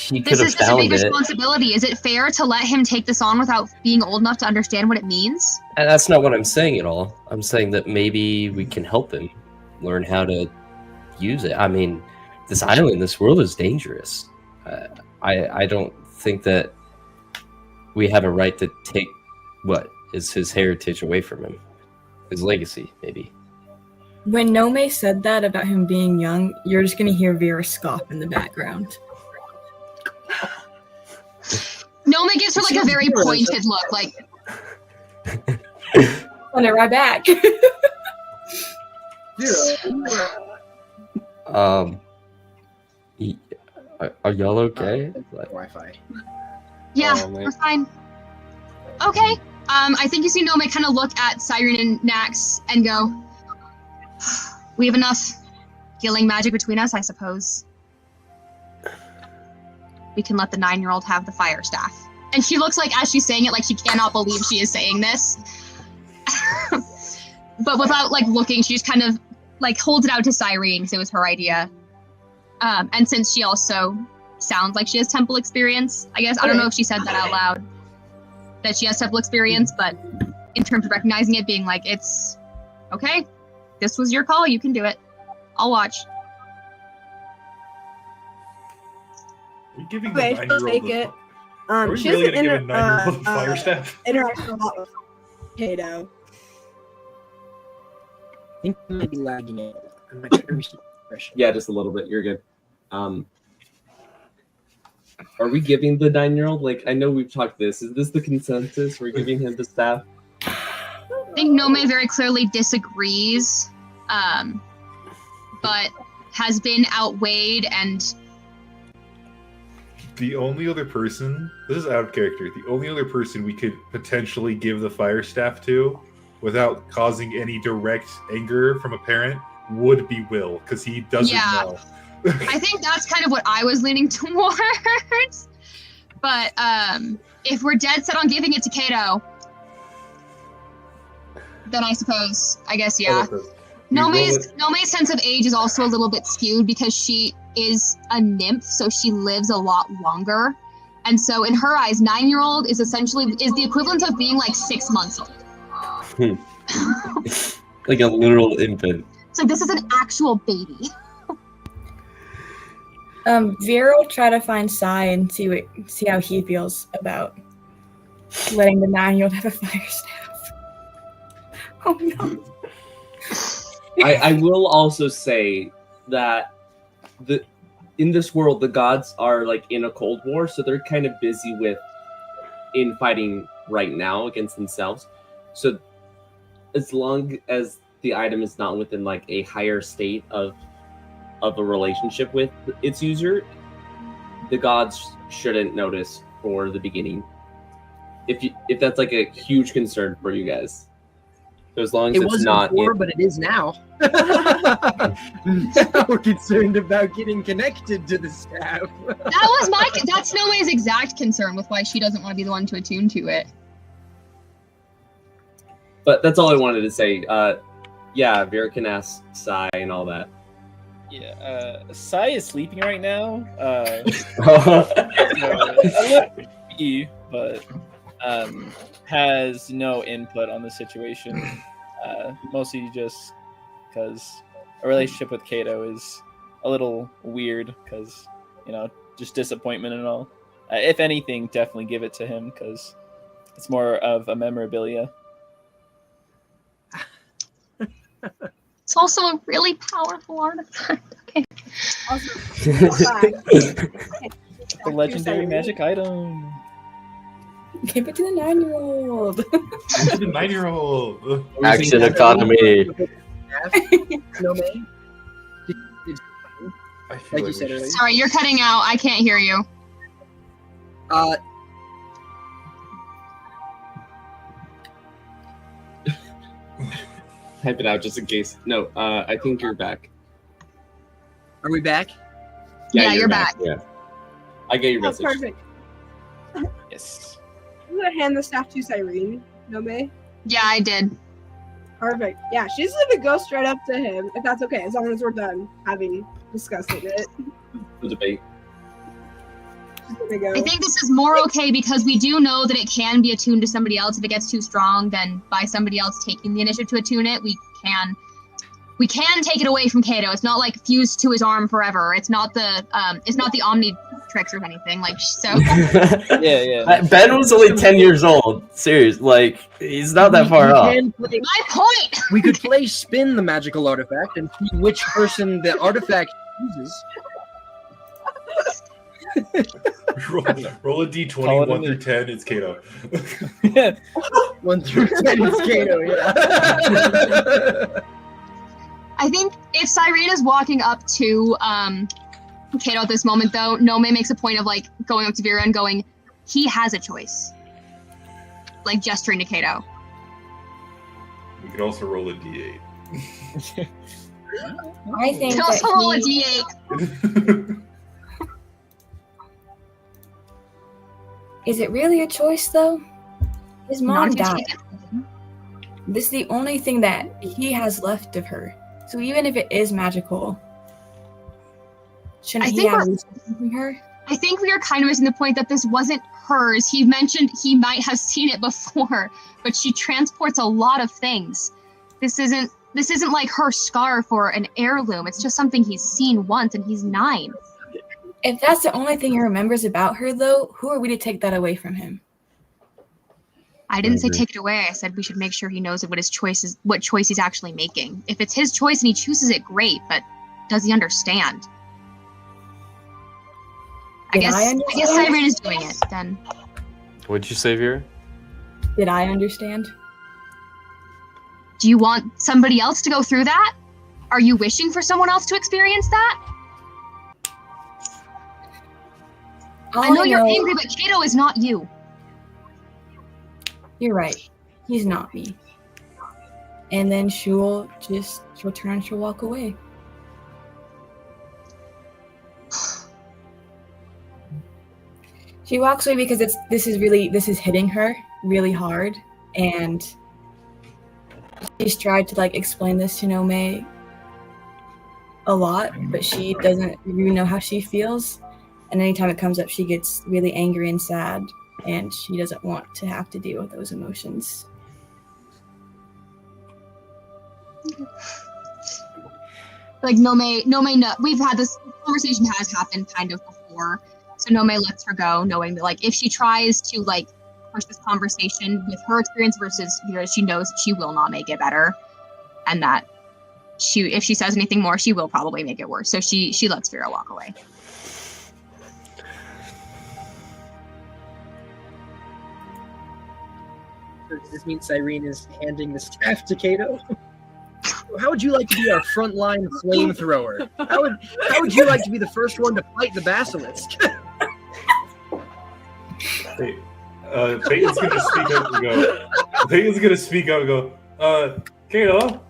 He could this have is such a found big it. responsibility. Is it fair to let him take this on without being old enough to understand what it means? And that's not what I'm saying at all. I'm saying that maybe we can help him learn how to use it. I mean, this island in this world is dangerous. I don't think that we have a right to take what is his heritage away from him. His legacy, maybe. When Nomei said that about him being young, you're just gonna hear Veera scoff in the background. Nomei gives her like a very pointed look, like I'll be right back. Are y'all okay? Wi-Fi. yeah, Oh, man. we're fine. Okay. I think you see Nomei kind of look at Cyrene and Nax and go, we have enough healing magic between us, I suppose. We can let the 9-year-old have the fire staff. And she looks like, as she's saying it, like she cannot believe she is saying this. But without like looking, she just kind of like holds it out to Cyrene because it was her idea. And since she also sounds like she has temple experience, I guess, I don't know if she said that out loud, that she has temple experience, but in terms of recognizing it, being like, it's okay, this was your call, you can do it. I'll watch. Are we giving the Okay, she'll 9-year-old take the- it. Are we She really doesn't gonna give a 9-year-old the fire staff? interact a lot with Kato. I think I might be lagging it. I'm not sure. Yeah, just a little bit. You're good. Are we giving the 9-year-old, like, I know we've talked this. Is this the consensus? We're giving him the staff? I think Nomei very clearly disagrees, but has been outweighed and The only other person, this is out of character, the only other person we could potentially give the fire staff to without causing any direct anger from a parent would be Will, because he doesn't know. I think that's kind of what I was leaning towards. But if we're dead set on giving it to Kato, then I guess, yeah. Nomei's sense of age is also a little bit skewed because she is a nymph, so she lives a lot longer. And so in her eyes, 9-year-old is the equivalent of being like 6 months old. Like a literal infant. So this is an actual baby. Veera will try to find Sai and see how he feels about letting the 9-year-old have a fire staff. Oh no. I will also say that in this world, the gods are like in a cold war, so they're kind of busy with infighting right now against themselves. So as long as the item is not within like a higher state of a relationship with its user, the gods shouldn't notice for the beginning. If that's like a huge concern for you guys. So as long as It it's wasn't not before, but it is now. Now we're concerned about getting connected to the staff. That's Nomei's exact concern with why she doesn't want to be the one to attune to it. But that's all I wanted to say. Yeah, Veera can ask Sai and all that. Yeah, Sai is sleeping right now. But has no input on the situation. Mostly just because a relationship with Kato is a little weird because, just disappointment and all. If anything, definitely give it to him because it's more of a memorabilia. It's also a really powerful artifact. Okay. Also, The legendary magic item. Give it to the 9-year-old. To the 9-year-old. Action economy. Nomei? Like you said earlier. Sorry, you're cutting out. I can't hear you. Type it out just in case. No, I think you're back. Are we back? Yeah, you're back. Yeah. I get your That's message. perfect. Yes. I'm gonna hand the staff to Cyrene, Nomei. Yeah, I did. Perfect. Yeah, she's gonna go straight up to him, if that's okay, as long as we're done having discussing it. The debate. She's gonna go. I think this is more okay because we do know that it can be attuned to somebody else. If it gets too strong, then by somebody else taking the initiative to attune it, we can take it away from Kato. It's not like fused to his arm forever. It's not the Omnitrix or anything like so. Yeah. Ben was only 10 years old. Serious, like he's not that far off. My point. We could play spin the magical artifact and see which person the artifact uses. Roll a d20, 1 through 10, it's Kato. 1 through 10 is Kato, yeah. I think if Cyrene is walking up to Kato at this moment, though, Nomei makes a point of like going up to Veera and going, he has a choice. Like gesturing to Kato. We could also roll a d8. I think Can also roll a D8. Is it really a choice though? His mom Not if you died. take it. This is the only thing that he has left of her. So even if it is magical, shouldn't I he think have we're- received from her? I think we are kind of missing the point that this wasn't hers. He mentioned he might have seen it before, but she transports a lot of things. This isn't like her scarf or an heirloom. It's just something he's seen once, and he's 9. If that's the only thing he remembers about her, though, who are we to take that away from him? I didn't say agree. take it away. I said we should make sure he knows what choice he's actually making. If it's his choice and he chooses it, great. But does he understand? I guess Cyrene is doing it then. What'd you say, Veera? Did I understand? Do you want somebody else to go through that? Are you wishing for someone else to experience that? I know you're angry, but Kato is not you. You're right. He's not me. And then she'll turn and she'll walk away. She walks away because this is hitting her really hard, and she's tried to like explain this to Nomei a lot, but she doesn't really know how she feels. And anytime it comes up, she gets really angry and sad, and she doesn't want to have to deal with those emotions. Like Nomei, no, we've had this conversation has happened kind of before. So Nomei lets her go, knowing that like if she tries to like push this conversation with her experience versus Veera, she knows she will not make it better, and that if she says anything more, she will probably make it worse. So she lets Veera walk away. Does this mean Cyrene is handing the staff to Kato? How would you like to be our frontline flamethrower? How would you like to be the first one to fight the basilisk? Hey, Thayton's gonna speak up and go. Thayton's gonna speak up and go. Kato.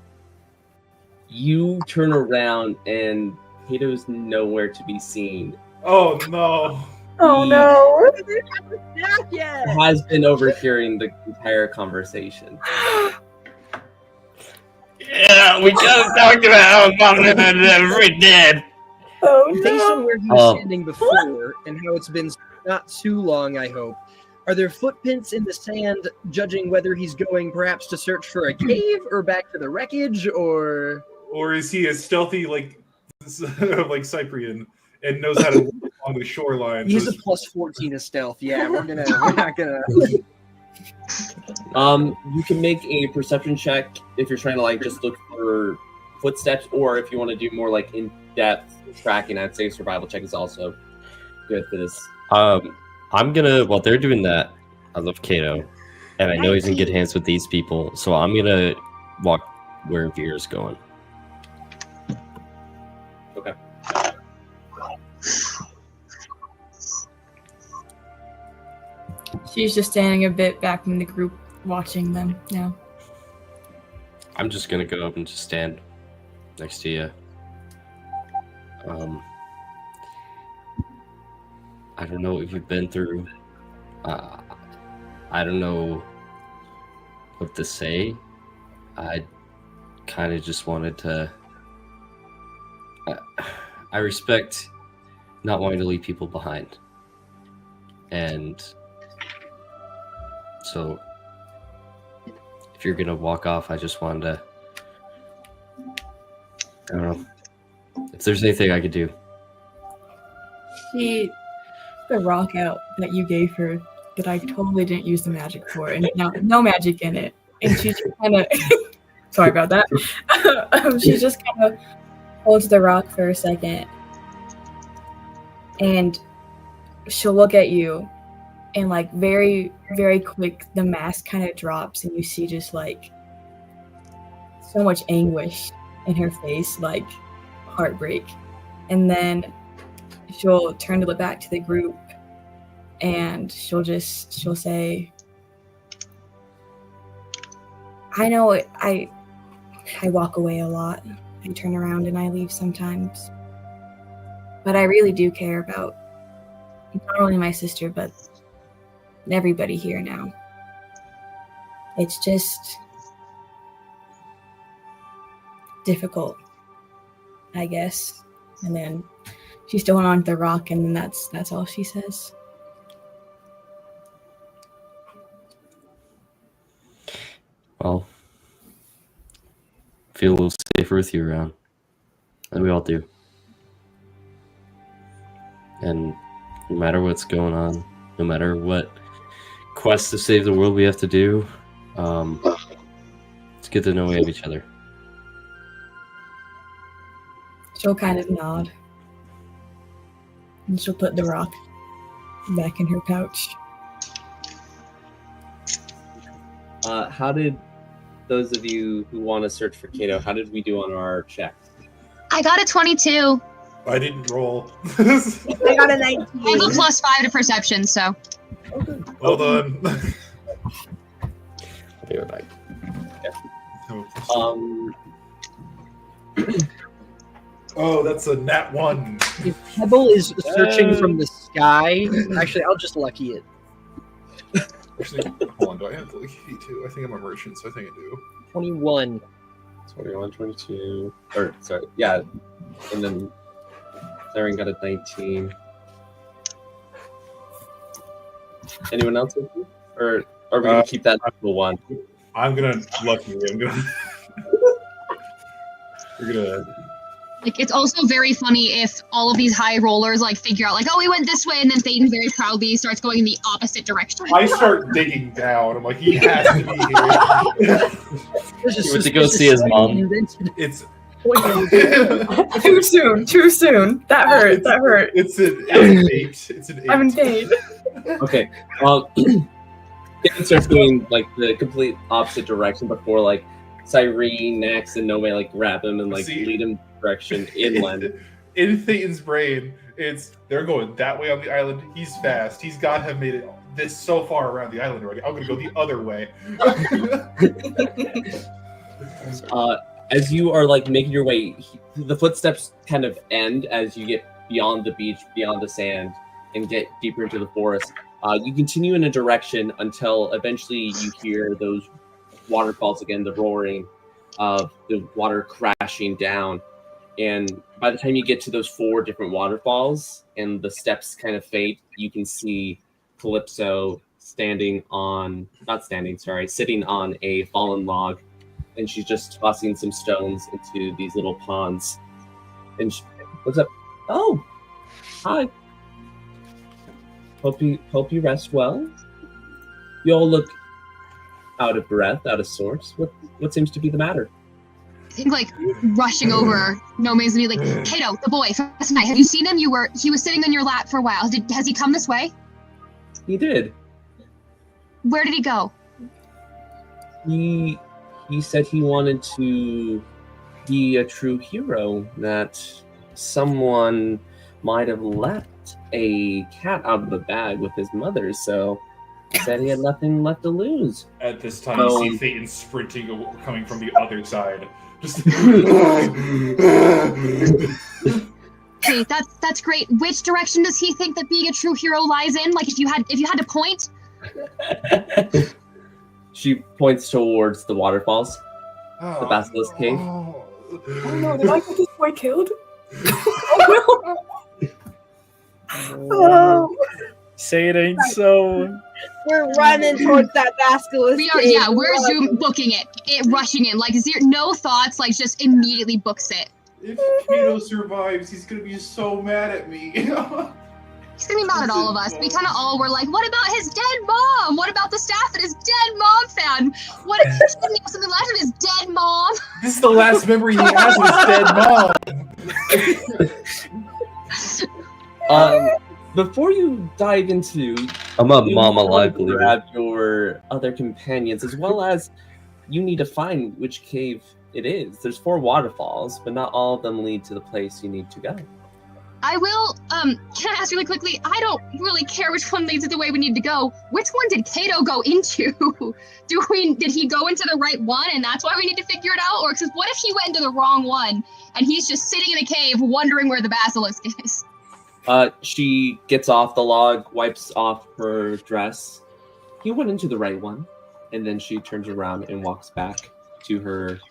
You turn around and Kato's nowhere to be seen. Oh no. Oh He no! has been overhearing the entire conversation. Yeah, we just talked about how we're dead. Oh Based on no! where he was standing before and how it's been not too long, I hope, are there footprints in the sand judging whether he's going perhaps to search for a cave or back to the wreckage, or Is he as stealthy like Cyprion and knows how to walk along the shoreline? he's so a plus 14 to stealth? Yeah, we're not gonna. You can make a perception check if you're trying to like just look for footsteps, or if you want to do more like in-depth tracking. I'd say survival check is also good for this. I'm gonna, while they're doing that, I love Kato, and I know he's in good hands with these people, so I'm gonna walk where Veera's going. Okay. She's just standing a bit back from the group, watching them now. I'm just gonna go up and just stand next to you. I don't know what you've been through. I don't know what to say. I kind of just wanted to. I respect not wanting to leave people behind, and so if you're gonna walk off, I just wanted to. I don't know if there's anything I could do. She the rock out that you gave her that I totally didn't use the magic for, and no magic in it. And she just kind of sorry about that. She just kind of holds the rock for a second, and she'll look at you, and like very, very quick, the mask kind of drops, and you see just like so much anguish in her face, like heartbreak. And then she'll turn to look back to the group, and she'll say, I know I walk away a lot. I turn around and I leave sometimes. But I really do care about not only my sister, but everybody here now. It's just difficult, I guess. And then she's still on the rock, and then that's all she says. Well, feel a little safer with you around, and we all do. And no matter what's going on, no matter what quest to save the world we have to do, it's good to know we have each other. She'll kind of nod, and she'll put the rock back in her pouch. How did those of you who want to search for Kato, how did we do on our checks? I got a 22. I didn't roll. I got a 19. I have a +5 to perception, so. Well done. I'll be right back. Oh, that's a nat 1. If Pebble is searching from the sky, actually, I'll just lucky it. Actually, hold on. Do I have the lucky too? I think I'm a merchant, so I think I do. 21. 21, 22. Or, sorry, yeah. And then Clarion got a 19. Anyone else with you? Or are we going to keep that to 1? I'm going to lucky you. I'm going to. We're going to. Like, it's also very funny if all of these high rollers, like, figure out, like, oh, we went this way, and then Thayton very proudly starts going in the opposite direction. I start digging down. I'm like, he has to be here. He went to go see his mom. It's. Too soon. That hurt. It's an 8. It's an 8. I'm in pain. Okay. Thayton starts going, like, the complete opposite direction before, like, Cyrene, Nax, and Nomei, like, grab him and, like, lead him direction inland. in Thayton's brain, they're going that way on the island. He's fast. He's got to have made it this so far around the island already. I'm going to go the other way. As you are like making your way, the footsteps kind of end as you get beyond the beach, beyond the sand, and get deeper into the forest. You continue in a direction until eventually you hear those waterfalls again, the roaring of the water crashing down. And by the time you get to those 4 different waterfalls and the steps kind of fade, you can see Calypso sitting on a fallen log. And she's just tossing some stones into these little ponds. And what's up? Oh, hi. Hope you rest well. You all look out of breath, out of sorts. What seems to be the matter? I think like rushing over, Nomei's gonna be like, Kato, the boy from last night. Have you seen him? He was sitting on your lap for a while. Has he come this way? He did. Where did he go? He said he wanted to be a true hero, that someone might have left a cat out of the bag with his mother, so he said he had nothing left to lose. At this time, you see Thayton sprinting, coming from the other side. Just Hey, that's great. Which direction does he think that being a true hero lies in? Like, if you had to point? She points towards the waterfalls, the basilisk cave. Oh no, did I get this boy killed? Oh, Say it ain't so. we're running towards that basilisk. We are, cave. yeah, we're booking it, rushing in, like no thoughts, like just immediately books it. if Kato survives, he's gonna be so mad at me. He's gonna be mad at all of us. We kind of all were like, what about his dead mom? What about the staff that his dead mom found? What if he didn't have something left of his dead mom? This is the last memory he has of his dead mom. Before you dive into, I'm a mom alive believer. grab your other companions, as well as you need to find which cave it is. There's 4 waterfalls, but not all of them lead to the place you need to go. I will, can I ask really quickly, I don't really care which one leads to the way we need to go. Which one did Kato go into? Did he go into the right one and that's why we need to figure it out? Or because what if he went into the wrong one and he's just sitting in a cave wondering where the basilisk is? She gets off the log, wipes off her dress. He went into the right one. And then she turns around and walks back to her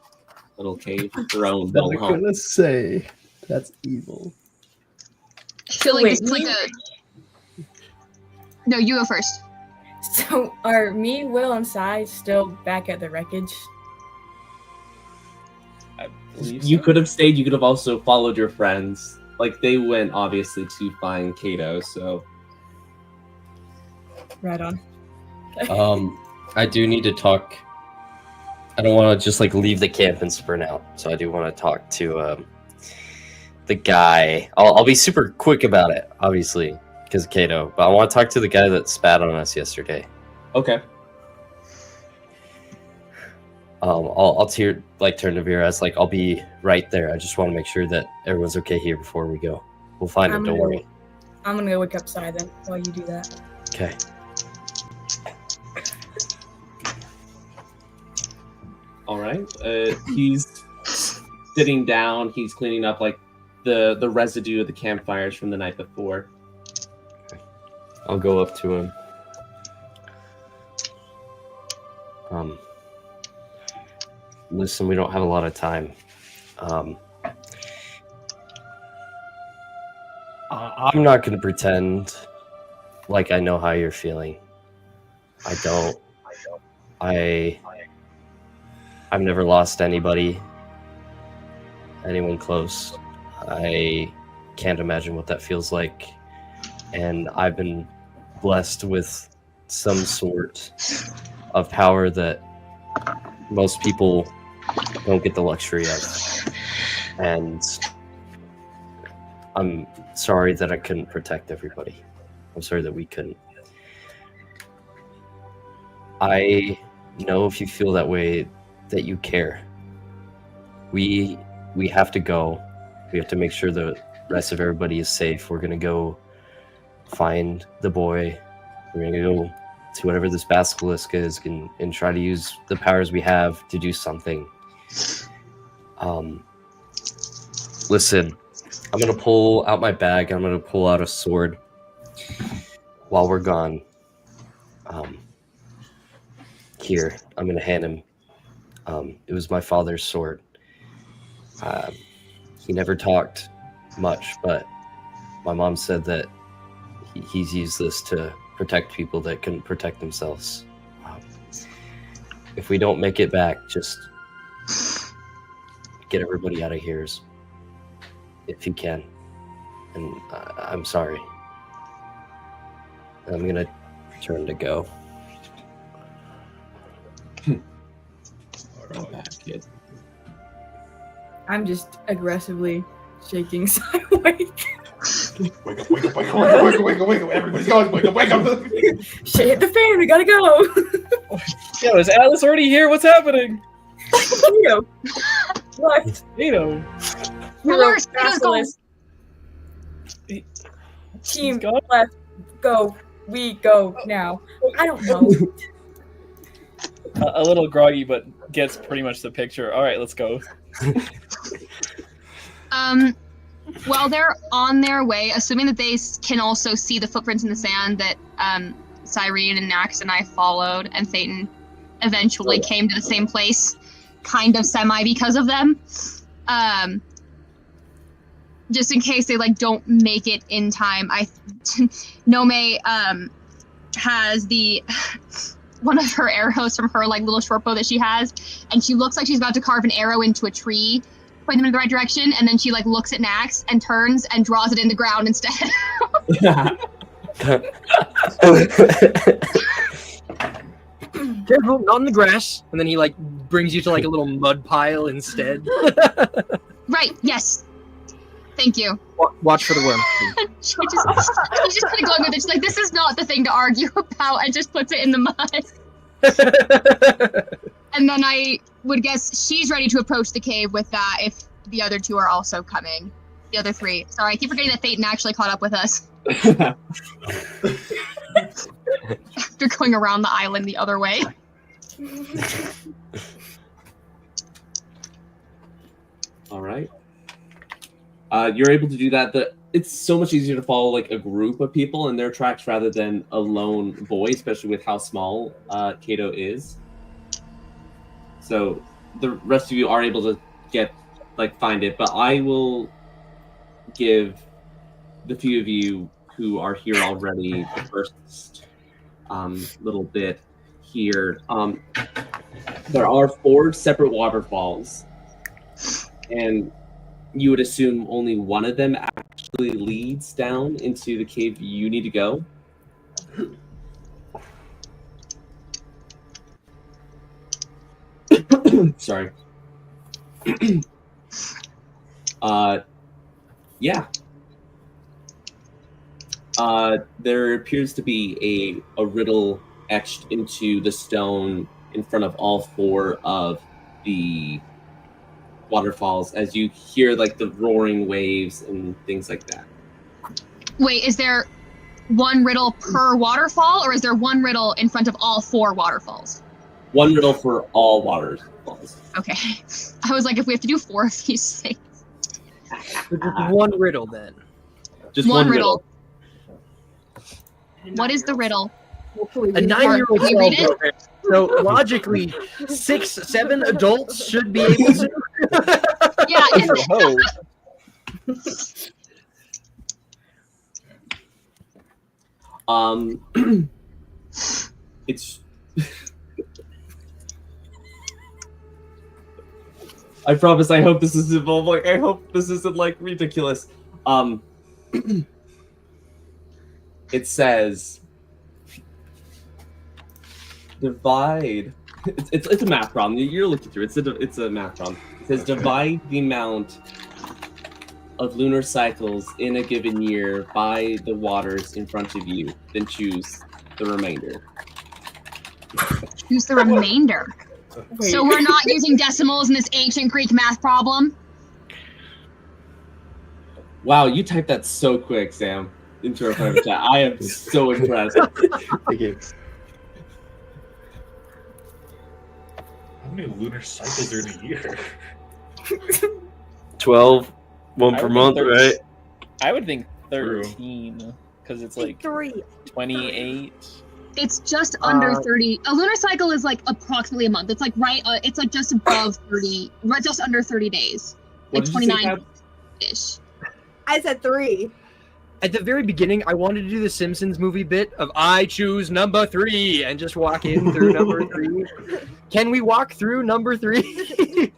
little cave, her own little home. I'm gonna say that's evil. I feel like this is like a... No, you go first. So are me, Will, and Sai still back at the wreckage? I believe You so. could have stayed. You could have also followed your friends. Like, they went, obviously, to find Kato, so... Right on. I do need to talk. I don't want to just like leave the camp and sprint out, so I do want to talk to the guy. I'll be super quick about it, obviously, because of Kato. But I want to talk to the guy that spat on us yesterday. Okay. I'll turn to Veera. It's like I'll be right there. I just want to make sure that everyone's okay here before we go. We'll find him. Don't worry. I'm gonna go wake up Sai then while you do that. Okay. All right. He's sitting down. He's cleaning up like the residue of the campfires from the night before. I'll go up to him. Listen, we don't have a lot of time. I'm not going to pretend like I know how you're feeling. I don't. I've never lost anyone close. I can't imagine what that feels like. And I've been blessed with some sort of power that most people don't get the luxury of. And I'm sorry that I couldn't protect everybody. I'm sorry that we couldn't. I know if you feel that way, that you care. We have to go. We have to make sure that rest of everybody is safe, we're gonna go find the boy. We're gonna go to whatever this basilisk is and try to use the powers we have to do something. Listen, I'm gonna pull out my bag. I'm gonna pull out a sword while we're gone. Here, I'm gonna hand him. It was my father's sword. He never talked much, but my mom said that he's used this to protect people that couldn't protect themselves. If we don't make it back, just get everybody out of here if you can. And I'm sorry. I'm gonna turn to go. Go back, kid. I'm just aggressively shaking sideways. Wake up, wake up, wake up, wake up, wake up, wake up, wake up. Everybody's going, wake up, wake up. Shit hit the fan, we gotta go. Yo, is Alice already here? What's happening? Tito. Left. Tito. Hero, Tito's gone. basilisk. Team left. Go. We go now. I don't know. A little groggy, but gets pretty much the picture. All right, let's go. While they're on their way, assuming that they can also see the footprints in the sand that Cyprion and Nax and I followed, and Thayton eventually came to the same place, kind of semi because of them. Just in case they don't make it in time, Nomei has one of her arrows from her little short bow that she has, and she looks like she's about to carve an arrow into a tree, point them in the right direction, and then she looks at Nax and turns and draws it in the ground instead. Careful, not in the grass. And then he brings you to a little mud pile instead. Right, yes. Thank you. Watch for the worm. She's just kind of going with it. She's like, this is not the thing to argue about, and just puts it in the mud. And then I would guess she's ready to approach the cave with that if the other two are also coming. The other three. Sorry, I keep forgetting that Thayton actually caught up with us. After going around the island the other way. All right. You're able to do that. It's so much easier to follow a group of people in their tracks rather than a lone boy, especially with how small Kato is. So the rest of you are able to find it, but I will give the few of you who are here already the first little bit here. There are 4 separate waterfalls, and you would assume only one of them actually leads down into the cave you need to go. Sorry. Yeah. There appears to be a riddle etched into the stone in front of all 4 of the waterfalls as you hear the roaring waves and things like that. Wait, is there one riddle per waterfall, or is there one riddle in front of all 4 waterfalls? One riddle for all waterfalls. Okay. I was like, if we have to do 4 of these things. One riddle then. Just one riddle. What is the riddle? A 9-year-old Can you read it? program. So logically, 6, 7 adults should be able to. Yeah. It's. I promise. I hope this isn't I hope this isn't ridiculous. It says. Divide. It's a math problem. You're looking through. It's a math problem. It says divide the amount of lunar cycles in a given year by the waters in front of you. Then choose the remainder. Choose the remainder. Wait. So we're not using decimals in this ancient Greek math problem? Wow, you typed that so quick, Sam, into our private chat. I am so impressed. Thank you. How many lunar cycles are in a year? 12, one I per would month, think right? I would think 13 because it's like 3. 28. It's just under 30. A lunar cycle is like approximately a month. It's like it's like just above 30, right, just under 30 days. What Like did you say, 29-ish. I said 3. At the very beginning, I wanted to do the Simpsons movie bit of I choose number 3 and just walk in through number 3. Can we walk through number 3?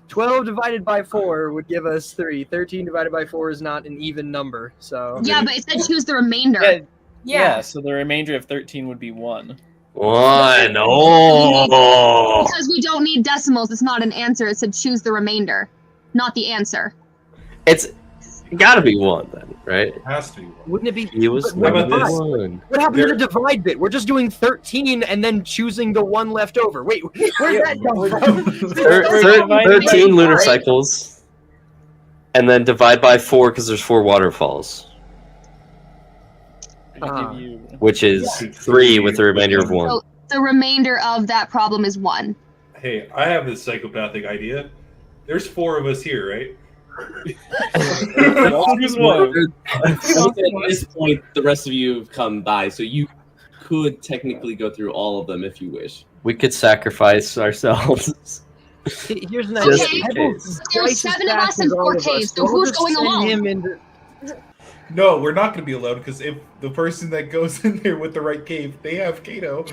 12 divided by 4 would give us 3. 13 divided by 4 is not an even number, so... Yeah, but it said choose the remainder. Yeah, so the remainder of 13 would be 1. 1. Oh. Because we don't need decimals, it's not an answer. It said choose the remainder, not the answer. It's gotta be 1 then, right? It has to be 1. Wouldn't it be... He was What about this? 1. What happened to the divide bit? We're just doing 13 and then choosing the 1 left over. Wait, where'd that come from? 13 lunar cycles, and then divide by 4 because there's 4 waterfalls, Give you... which is 3 with the remainder of 1. So the remainder of that problem is 1. Hey, I have this psychopathic idea. There's 4 of us here, right? Choose one. At this point, the rest of you have come by, so you could technically go through all of them if you wish. We could sacrifice ourselves. Here's an Just idea. in case. There's 7 of us and 4 caves, so who's going alone? No, we're not going to be alone, because if the person that goes in there with the right cave, they have Kato.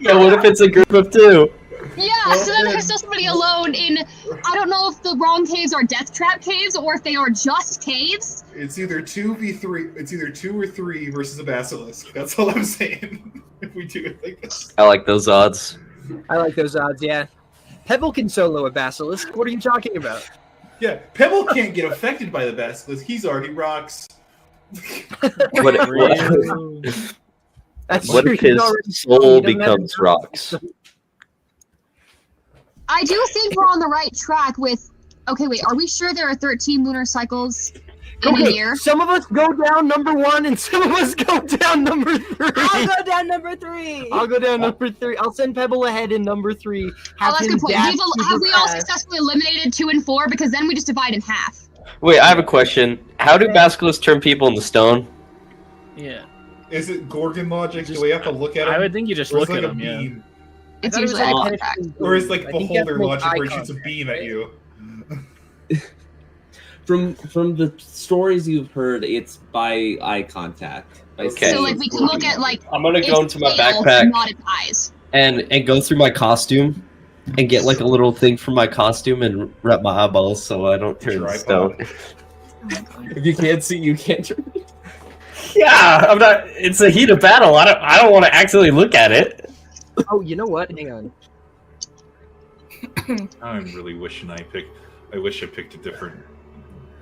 Yeah, what if it's a group of 2? Yeah, so then there's still somebody alone in, I don't know if the wrong caves are death trap caves or if they are just caves. It's either 2v3, it's either 2 or 3 versus a basilisk. That's all I'm saying. If we do it like this. I like those odds. I like those odds, yeah. Pebble can solo a basilisk. What are you talking about? Yeah, Pebble can't get affected by the basilisk. He's already rocks. What That's what true, if he's his already soul strong. He doesn't have becomes to- rocks? I do think we're on the right track with, okay, wait, are we sure there are 13 lunar cycles in a year? Some of us go down number 1 and some of us go down number 3. I'll go down number 3. I'll go down number 3. I'll send Pebble ahead in number 3. Oh, that's a good point. Have we all successfully eliminated 2 and 4? Because then we just divide in half. Wait, I have a question. How do basilisks turn people into stone? Yeah. Is it Gorgon logic? Do we have to look at him? I would think you just Or is look it at like a him, yeah. beam? It's usually eye contact. Or is like I think you have to beholder make logic eye where it shoots a contact, beam at right? you? From the stories you've heard, it's by eye contact. By Okay. So like we can look at like I'm gonna go its into my tail, backpack not its eyes. and go through my costume and get like a little thing from my costume and wrap my eyeballs so I don't turn into stone. If you can't see, you can't turn. Yeah, I'm not. It's a heat of battle. I don't want to actually look at it. Oh, you know what? Hang on. I'm really wishing I wish I picked a different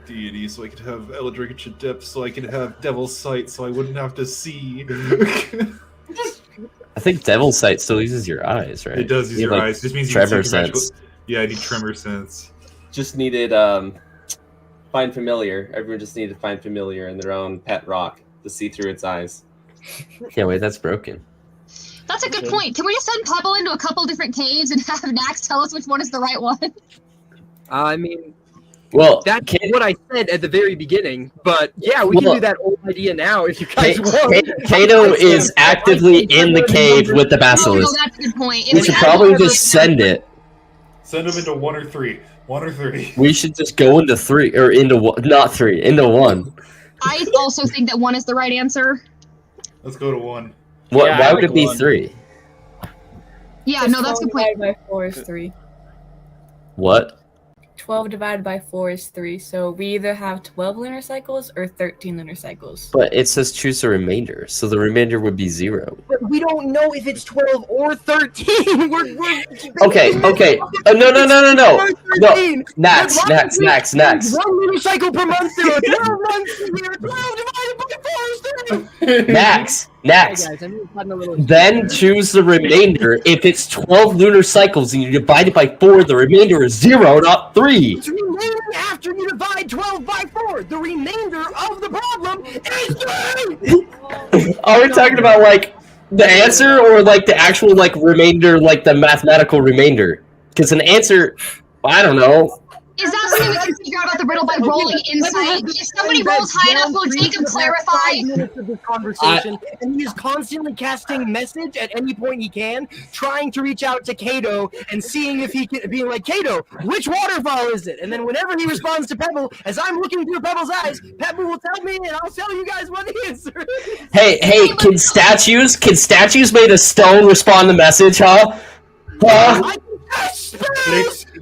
deity so I could have Eldritch Adept, so I could have Devil's Sight, so I wouldn't have to see. I think Devil's Sight still uses your eyes, right? It does use You your have, eyes. Just means you tremor can see magical- sense. Yeah, I need tremor sense. Just needed find familiar. Everyone just needed to find familiar in their own pet rock to see through its eyes. Yeah, wait, that's broken. That's a good point. Can we just send Pebble into a couple different caves and have Nax tell us which one is the right one? I mean, Well, that's what I said at the very beginning. But yeah, we can Well, do that old idea now if you guys want. Kato is actively in the cave with the Oh, no, basilisk. that's a good point. We should probably just send it. Send them into 1 or 3. 1 or 3. We should just go into 3 or into not 3, into 1. I also think that 1 is the right answer. Let's go to 1. What? Yeah, Why I would like it be 1. 3? Yeah, no, that's a good 12 point. divided by 4 is 3. What? 12 divided by 4 is 3. So we either have 12 lunar cycles or 13 lunar cycles. But it says choose the remainder, so the remainder would be 0. But we don't know if it's 12 or 13. We're Okay. No. 13. Nax. One lunar cycle per month. There are 12 months a year. 12 divided by 4 is 3. Nax. Hey guys, I'm a little Then choose the remainder. If it's 12 lunar cycles and you divide it by 4, the remainder is 0, not 3. It's remaining after you divide 12 by 4. The remainder of the problem is 3. Are we talking about like the answer or like the actual like remainder, like the mathematical remainder? Because an answer, I don't know. Is that something we can figure out about the riddle by rolling insight? If somebody rolls high enough, will Jacob clarify? 5 minutes of this conversation, and he is constantly casting message at any point he can, trying to reach out to Kato and seeing if he can, being like, Kato, which waterfall is it? And then whenever he responds to Pebble, as I'm looking through Pebble's eyes, Pebble will tell me, and I'll tell you guys what the answer is. Hey, can statues made of stone respond to message, huh? Huh?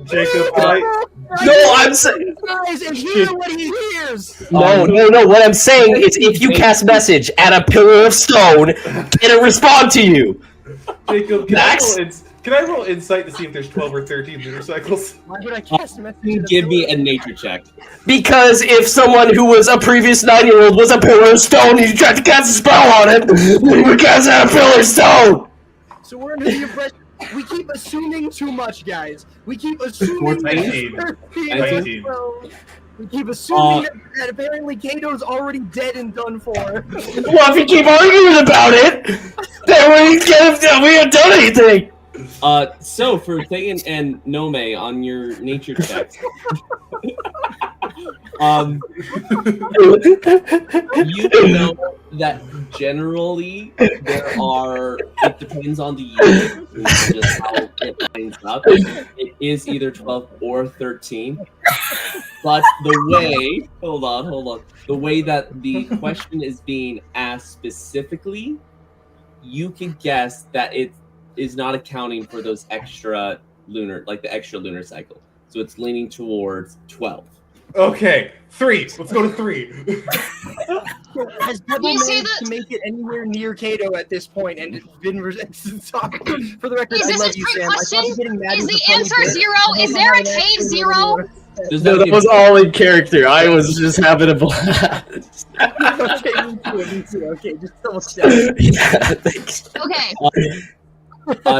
Jacob, No, I'm saying. Guys, and hear what he hears. No. What I'm saying is, if you cast message at a pillar of stone, can it respond to you? Jacob, Max? can I roll insight to see if there's 12 or 13 lunar cycles? Why would I cast a message? Give me a nature check. Because if someone who was a previous 9-year-old was a pillar of stone and you tried to cast a spell on him, then you cast at a pillar of stone. So we're under the impression. We keep assuming too much, guys. We keep assuming 19. We keep assuming that apparently Kato's already dead and done for. Well, if you keep arguing about it, then we haven't done anything. So for Thayton and Nomei on your nature check, you know that generally it depends on the year, just how it lines up. It is either 12 or 13. But hold on. The way that the question is being asked specifically, you can guess that it is not accounting for those extra lunar cycle. So it's leaning towards 12. Okay, 3. Let's go to 3. Has Pebble managed to make it anywhere near Kato at this point and it's been for the record, Is I this love a you, trick Sam. question? Is The answer 0? Is there a cave 0? No, that was all in character. I was just having a blast. Me too. Okay, just double check. Yeah, thanks. Okay.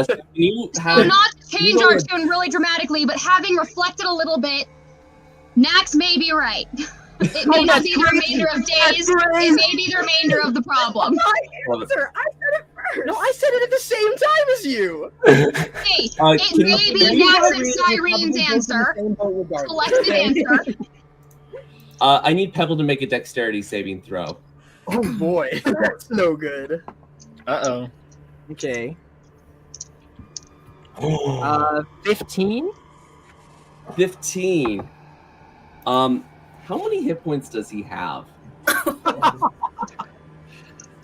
So you have Not to change our tune really dramatically, but having reflected a little bit, Nax may be right. It may not be the remainder of days. It may be the remainder of the problem. Answer. I said it first. No, I said it at the same time as you. Hey, it may be Nax and Cyrene's answer. Collective answer. I need Pebble to make a dexterity saving throw. Oh boy, that's no good. Uh-oh. Okay. 15? 15. How many hit points does he have? Just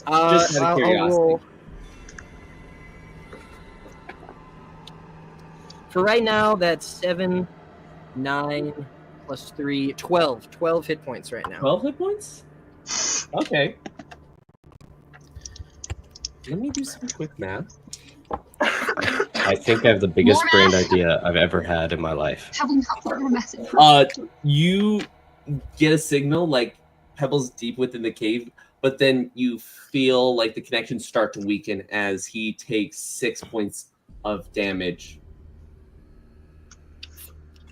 out of curiosity. For right now, that's 7, 9, plus 3, 12. 12 hit points right now. 12 hit points? Okay. Let me do some quick math. I think I have the biggest brain idea I've ever had in my life. You get a signal like Pebble's deep within the cave, but then you feel like the connections start to weaken as he takes 6 points of damage.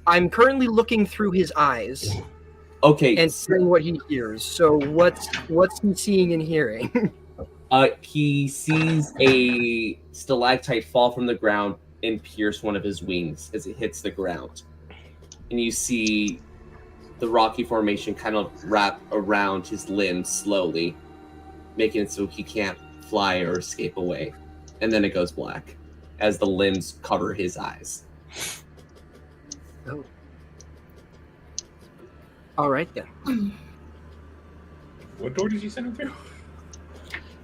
I'm currently looking through his eyes. Okay. And seeing what he hears. So what's he seeing and hearing? He sees a stalactite fall from the ground and pierce one of his wings as it hits the ground. And you see the rocky formation kind of wrap around his limbs slowly, making it so he can't fly or escape away. And then it goes black as the limbs cover his eyes. Oh. All right then. What door did you send him through?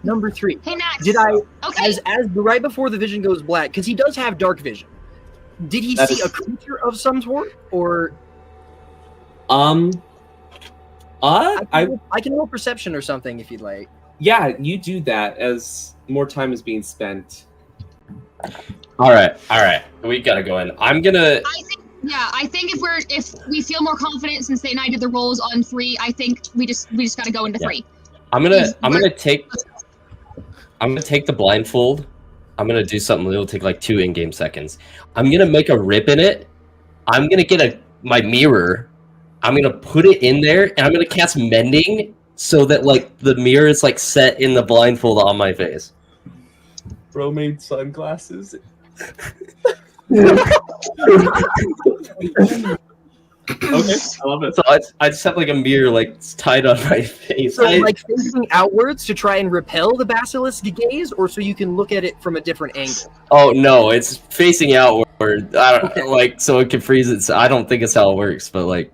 Number 3. Hey, Nax. Did I, Okay. as right before the vision goes black, because he does have dark vision, did he see a creature of some sort, or? I can roll perception or something if you'd like. Yeah, you do that as more time is being spent. All right. We gotta go in. I'm gonna. I think Yeah, I think if we feel more confident since they and I did the rolls on 3, I think we just got to go into 3. I'm gonna take the blindfold. I'm gonna do something that'll take like 2 in-game seconds. I'm gonna make a rip in it. I'm gonna get my mirror. I'm gonna put it in there, and I'm gonna cast mending so that like the mirror is like set in the blindfold on my face. Bro made sunglasses. Okay, I love it. So I just have like a mirror like tied on my face. So like facing outwards to try and repel the basilisk gaze, or so you can look at it from a different angle? Oh no, it's facing outward. I don't like so it can freeze it. So I don't think it's how it works, but like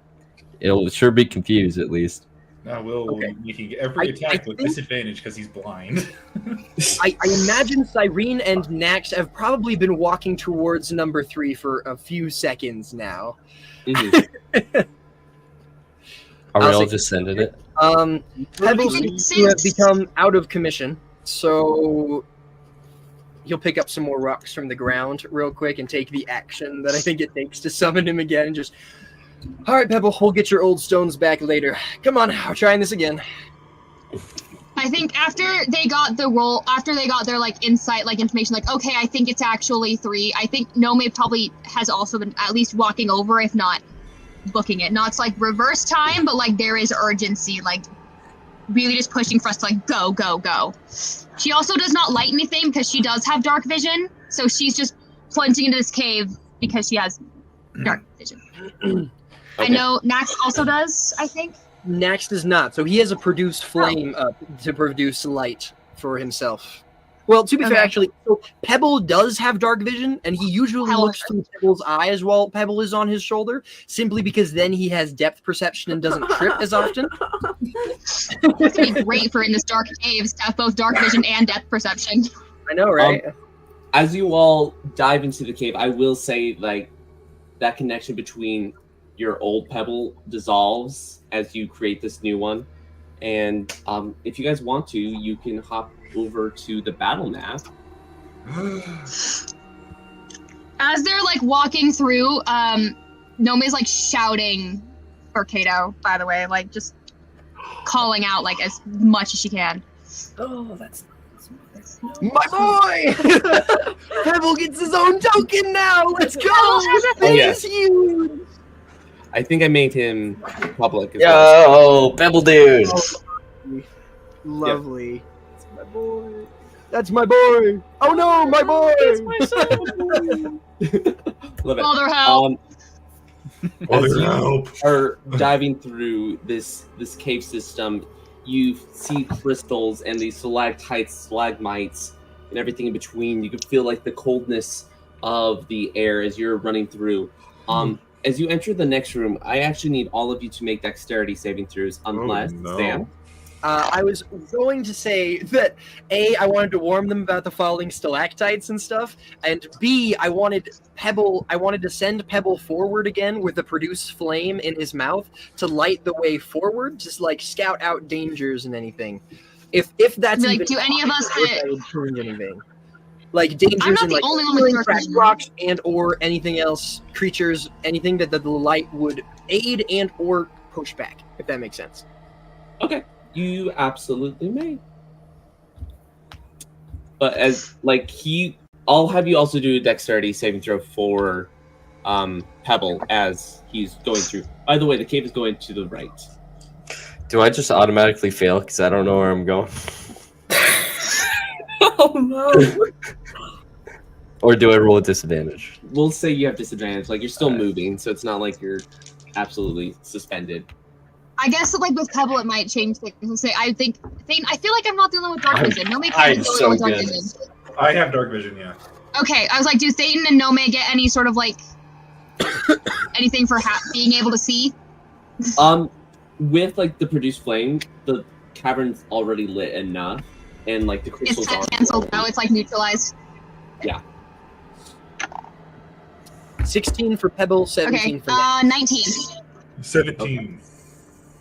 it'll sure be confused at least. Now Will be making every attack with disadvantage because he's blind. I imagine Cyrene and Nax have probably been walking towards number 3 for a few seconds now. Are we all just sending it? Pebble seems to have become out of commission, so he'll pick up some more rocks from the ground real quick and take the action that I think it takes to summon him again and just... All right, Pebble, we'll get your old stones back later. Come on, we're trying this again. I think after they got their like insight, like information, like, okay, I think it's actually 3. I think Nomei probably has also been at least walking over, if not booking it. Not like reverse time, but like there is urgency, like really just pushing for us to like go, go, go. She also does not light anything because she does have dark vision, so she's just plunging into this cave because she has dark vision. Okay. I know Nax also does, I think. Nax does not, so he has a produce flame to produce light for himself. Well, to be fair, actually, so Pebble does have dark vision, and he usually looks through Pebble's eyes while Pebble is on his shoulder, simply because then he has depth perception and doesn't trip as often. It's going to be great for in this dark caves to have both dark vision and depth perception. I know, right? As you all dive into the cave, I will say, like, that connection between your old Pebble dissolves as you create this new one. And if you guys want to, you can hop over to the battle map. As they're like walking through, Nomei's like shouting for Kato, by the way, like just calling out like as much as she can. Oh, that's my boy! Pebble gets his own token now! Let's go! Yes. Huge! I think I made him public. Yo, Pebble dude! Oh, lovely. That's my boy. That's my boy! Oh no, my boy! It's my son! Love it. Mother help! As you are diving through this cave system, you see crystals and these stalactites, stalagmites, and everything in between. You can feel like the coldness of the air as you're running through. As you enter the next room, I actually need all of you to make dexterity saving throws, unless Sam. I was going to say that A, I wanted to warn them about the falling stalactites and stuff, and B, I wanted to send Pebble forward again with the produce flame in his mouth to light the way forward, just like scout out dangers and anything. If that's like, even do any of us change anything? Like dangers and like cracked rocks and or anything else, creatures, anything that the light would aid and or push back, if that makes sense. Okay. You absolutely may. But as like I'll have you also do a dexterity saving throw for Pebble as he's going through. By the way, the cave is going to the right. Do I just automatically fail because I don't know where I'm going? Oh no! Or do I roll a disadvantage? We'll say you have disadvantage. Like you're still moving, so it's not like you're absolutely suspended. I guess like with Pebble, it might change things. We'll say I think Thayton. I feel like I'm not the only one with dark vision. Nomei can't be the only one with dark vision. I have dark vision, yeah. Okay, I was like, do Thayton and Nomei get any sort of like anything for being able to see? With like the produced flame, the cavern's already lit enough, and like the crystals are canceled now. It's like neutralized. Yeah. 16 for Pebble, 17 for 19. 17.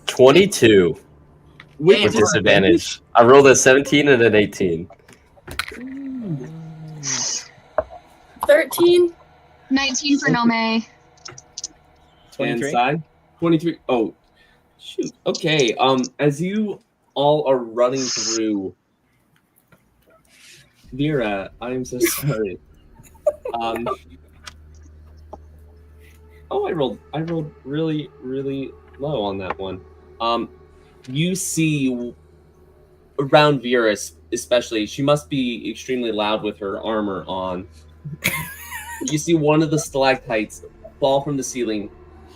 22 with disadvantage. I rolled a 17 and an 18. 13. 19 for Nomei. 23. Inside 23. Oh, shoot. Okay. As you all are running through, Veera, I'm so sorry. Oh, I rolled really, really low on that one. You see around Veera, especially, she must be extremely loud with her armor on. You see one of the stalactites fall from the ceiling,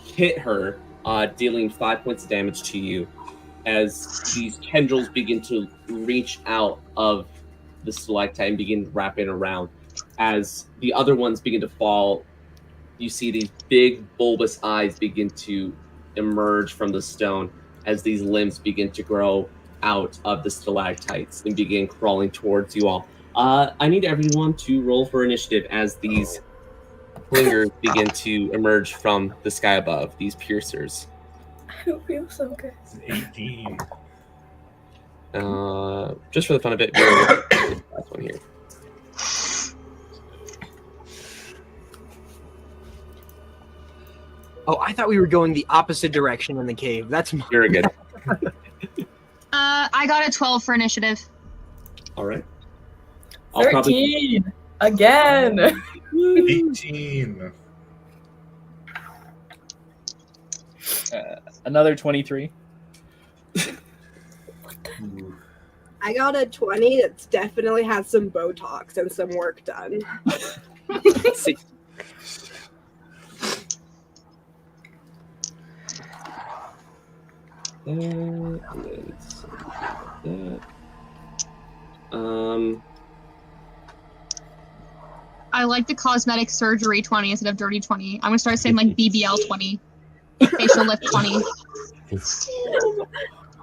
hit her, dealing 5 points of damage to you, as these tendrils begin to reach out of the stalactite and begin wrapping around. As the other ones begin to fall, you see these big bulbous eyes begin to emerge from the stone as these limbs begin to grow out of the stalactites and begin crawling towards you all. I need everyone to roll for initiative as these clingers begin to emerge from the sky above, these piercers. I don't feel so good. 18. Just for the fun of it, last one here. Oh, I thought we were going the opposite direction in the cave. That's Very good. I got a 12 for initiative. All right. 13 again. 18. Another 23. I got a 20 that's definitely had some Botox and some work done. I like the cosmetic surgery 20 instead of dirty 20. I'm gonna start saying like BBL 20. Facial lift 20.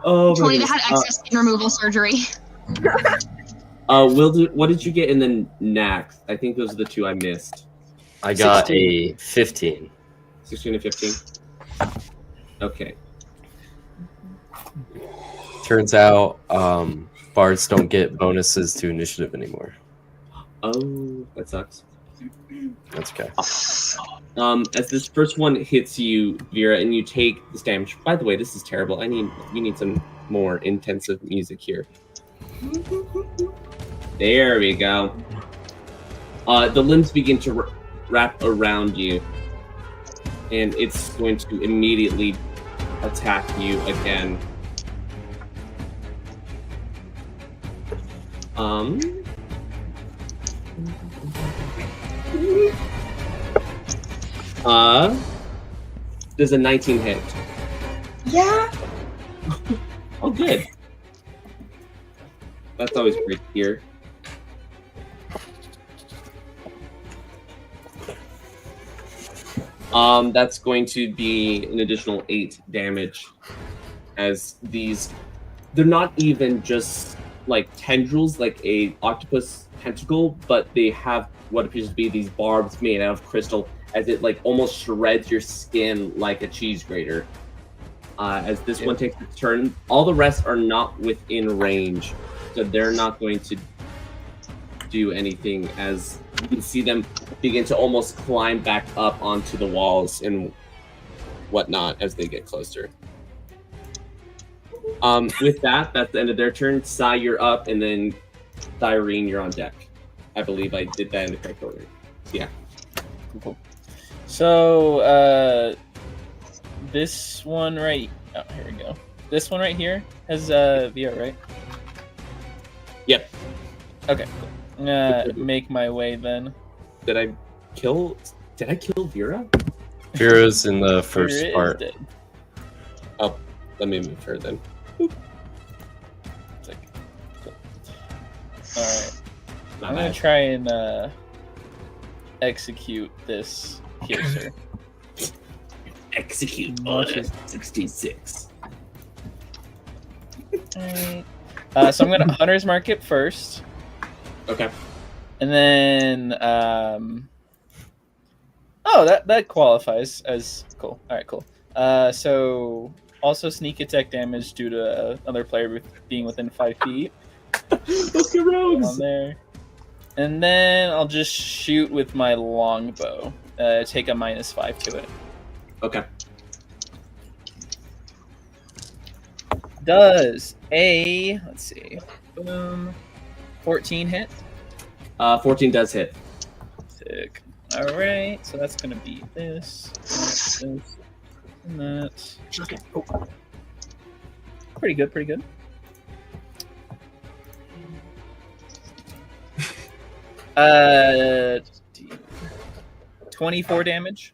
Oh, 20 that had excess skin removal surgery. What did you get in the Nax? I think those are the two I missed. I got a 15. 16 and 15. Okay. Turns out bards don't get bonuses to initiative anymore. Oh, that sucks. That's okay. As this first one hits you, Veera, and you take this damage. By the way, this is terrible. We need some more intensive music here. There we go. The limbs begin to wrap around you, and it's going to immediately attack you again. Does a 19 hit? Yeah. Oh, good. That's always great to hear. That's going to be an additional 8 damage, as they're not even just like tendrils, like a octopus tentacle, but they have what appears to be these barbs made out of crystal, as it like almost shreds your skin like a cheese grater. As this one takes its turn, all the rest are not within range, so they're not going to do anything, as you can see them begin to almost climb back up onto the walls and whatnot as they get closer. With that, that's the end of their turn. Sai, you're up, and then Thyrene, you're on deck. I believe I did that in the correct order. So, yeah. Cool. So, this one right... Oh, here we go. This one right here has Veera, right? Yep. Okay, cool. I'm gonna make my way then. Did I kill Veera? Veera's in the first Veera part. is dead. Oh, let me move her then. Cool. Alright. I'm gonna try and execute this piercer. Execute order 66. Alright. So I'm gonna Hunter's Mark it first. Okay. And then oh, that qualifies as cool. Alright, cool. So also sneak attack damage due to another player being within 5 feet. Let's go rogues! On there. And then I'll just shoot with my longbow. Take a -5 to it. Okay. Does a, let's see, boom, 14 hit? 14 does hit. Sick. All right, so that's gonna be this, and that. Okay. Oh. Pretty good, pretty good. Uh, 24 damage.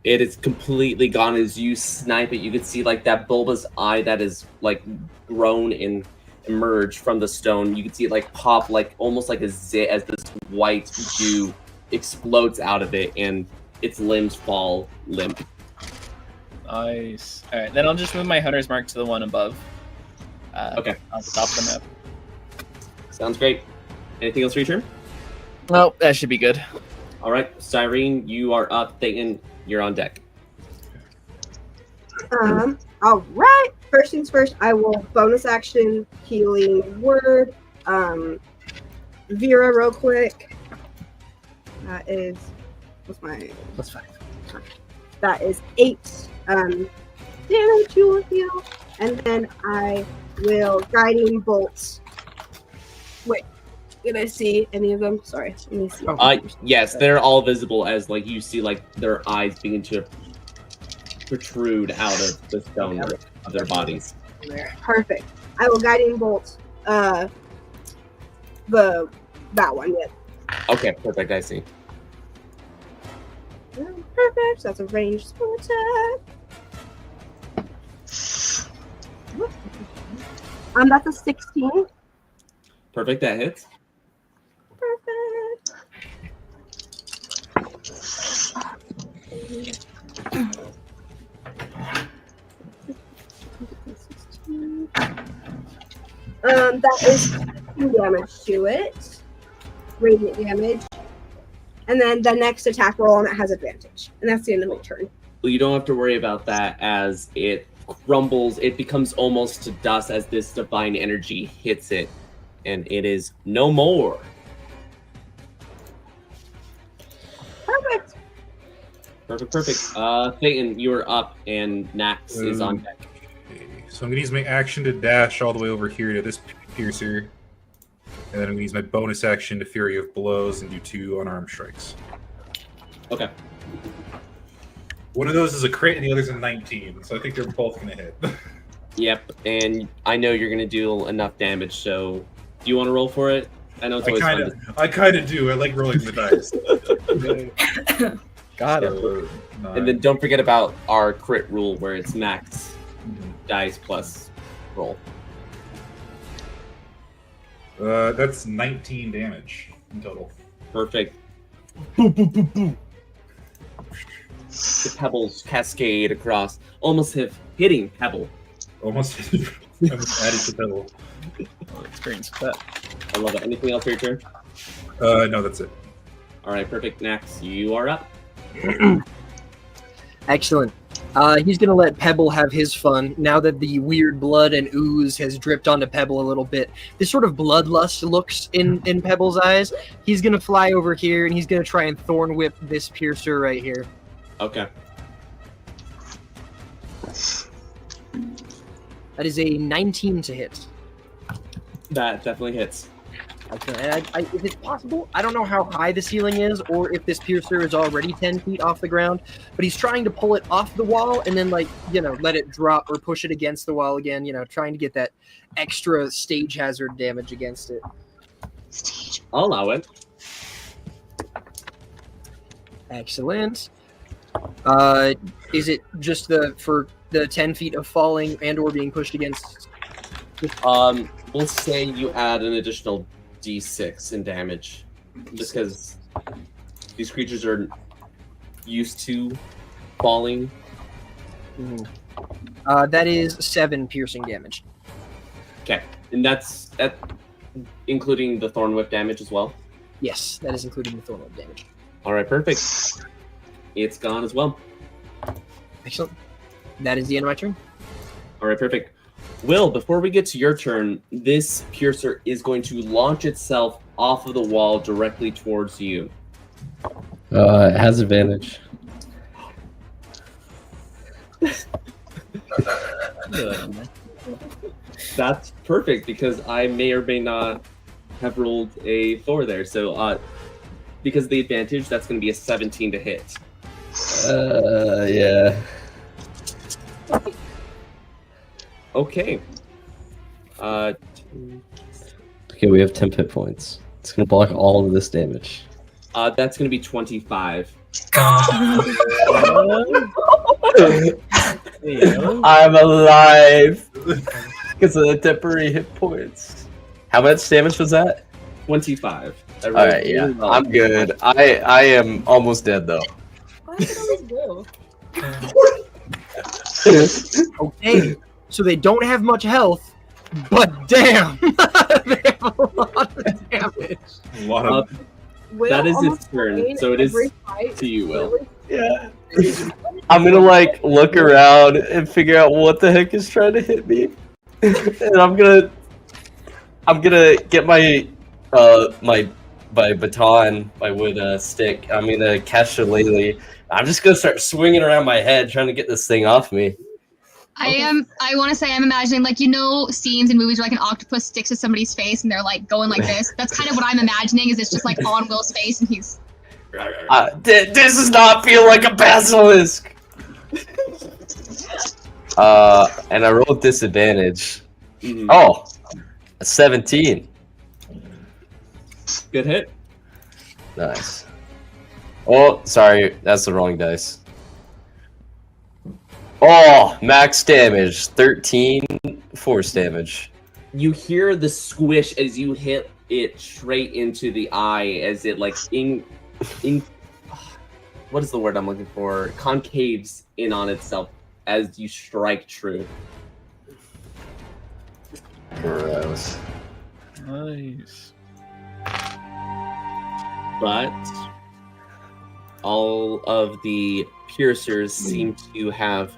It is completely gone as you snipe it. You can see like that bulbous eye that is like grown and emerged from the stone. You can see it like pop like almost like a zit as this white goo explodes out of it and its limbs fall limp. Nice. All right, then I'll just move my hunter's mark to the one above. Okay. On the top of the map. Sounds great. Anything else for your turn? Well, that should be good. All right, Cyrene, you are up. Thayton, you're on deck. All right. First things first, I will bonus action healing word. Veera, real quick. That is That's 5. that is 8 damage you will heal, and then I will guiding bolts. Wait, did I see any of them? Sorry, let me see. Yes, they're all visible as like you see like their eyes begin to protrude out of the stone of their bodies. There. Perfect. I will guiding bolt that one, yeah. Okay, perfect. I see. Perfect. So that's a ranged spell attack. That's a 16. Perfect. That hits. Perfect. That is 2 damage to it. Radiant damage. And then the next attack roll on it has advantage. And that's the end of my turn. Well, you don't have to worry about that as it crumbles. It becomes almost to dust as this divine energy hits it. And it is no more. Perfect. Perfect. Thayton, you are up and Nax is on deck. So I'm going to use my action to dash all the way over here to this piercer. And then I'm going to use my bonus action to Fury of Blows and do 2 unarmed strikes. Okay. One of those is a crit and the other's a 19, so I think they're both going to hit. Yep, and I know you're going to do enough damage, so do you want to roll for it? I know it's always fun. I kind of do. I like rolling the dice. Got it. So, and then don't forget about our crit rule where it's max dice plus roll. That's 19 damage in total. Perfect. Boom, boom, boom, boom. The pebbles cascade across, almost hitting Pebble. Almost added to Pebble. Experience with that. I love it. Anything else for your turn? No, that's it. All right, perfect. Nax, you are up. Excellent. He's going to let Pebble have his fun now that the weird blood and ooze has dripped onto Pebble a little bit. This sort of bloodlust looks in Pebble's eyes. He's going to fly over here and he's going to try and thorn whip this piercer right here. Okay. That is a 19 to hit. That definitely hits. Okay, if it's possible, I don't know how high the ceiling is or if this piercer is already 10 feet off the ground, but he's trying to pull it off the wall and then, like, let it drop or push it against the wall again, trying to get that extra stage hazard damage against it. I'll allow it. Excellent. Is it just for the 10 feet of falling and or being pushed against? We'll say you add an additional D6 in damage, just because these creatures are used to falling. That is 7 piercing damage. Okay, and that's including the thorn whip damage as well. Yes, that is including the thorn whip damage. All right, perfect. It's gone as well. Excellent. That is the end of my turn. All right, perfect. Will, before we get to your turn, this piercer is going to launch itself off of the wall directly towards you. It has advantage. That's perfect because I may or may not have rolled a 4 there. So, because of the advantage, that's going to be a 17 to hit. Yeah. Okay. Okay, we have 10 hit points. It's gonna block all of this damage. That's going to be 25. I'm alive because of the temporary hit points. How much damage was that? 25. All right, yeah, I'm good. I am almost dead though. Why does it always go? Okay, so they don't have much health, but damn, they have a lot of damage. A lot of. Will That is almost its turn, drain so it is every fight. to you, Will. Yeah. I'm gonna like look around and figure out what the heck is trying to hit me, and I'm gonna get my my baton, my wood stick. I'm gonna cast Shillelagh. I'm just gonna start swinging around my head, trying to get this thing off me. I want to say I'm imagining, like, you know, scenes in movies where like an octopus sticks to somebody's face and they're like going like this. That's kind of what I'm imagining. Is it's just like on Will's face and he's. This does not feel like a basilisk. And I rolled disadvantage. Oh, a 17. Good hit. Nice. Oh, sorry, that's the wrong dice. Oh, max damage, 13 force damage. You hear the squish as you hit it straight into the eye as it like what is the word I'm looking for? Concaves in on itself as you strike true. Gross. Nice. But all of the piercers seem to have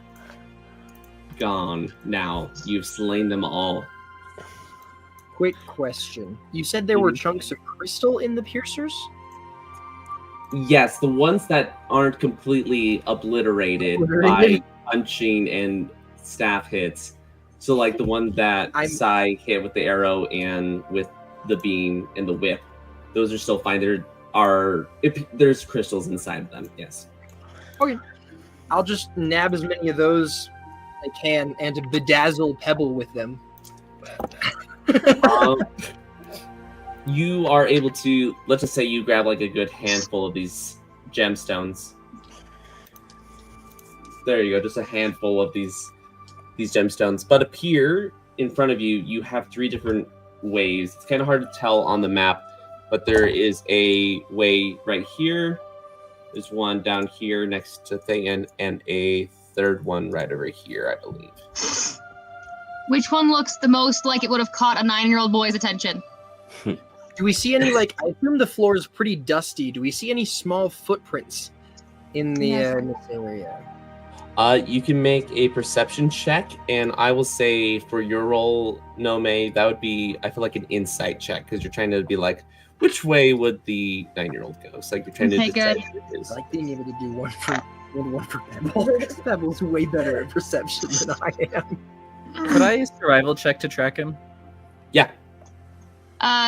gone now. You've slain them all. Quick question. You said there were chunks of crystal in the piercers? Yes, the ones that aren't completely obliterated by punching and staff hits. So like the one that Sai hit with the arrow and with the beam and the whip, those are still fine. There's crystals inside of them, yes. Okay. I'll just nab as many of those as I can and to bedazzle Pebble with them. You are able to, let's just say you grab like a good handful of these gemstones. There you go, just a handful of these gemstones. But up here in front of you, you have 3 different ways. It's kind of hard to tell on the map, but there is a way right here. There's one down here next to Thayton, and a third one right over here, I believe. Which one looks the most like it would have caught a 9-year-old boy's attention? Do we see any, like, I assume the floor is pretty dusty. Do we see any small footprints in the in this area? You can make a perception check, and I will say for your roll, Nomei, that would be, I feel like, an insight check, because you're trying to be like, which way would the 9-year-old go? It's like you're trying to decide what it is. I like being able to do one for Pebble. Pebble's way better at perception than I am. Could I survival check to track him? Yeah.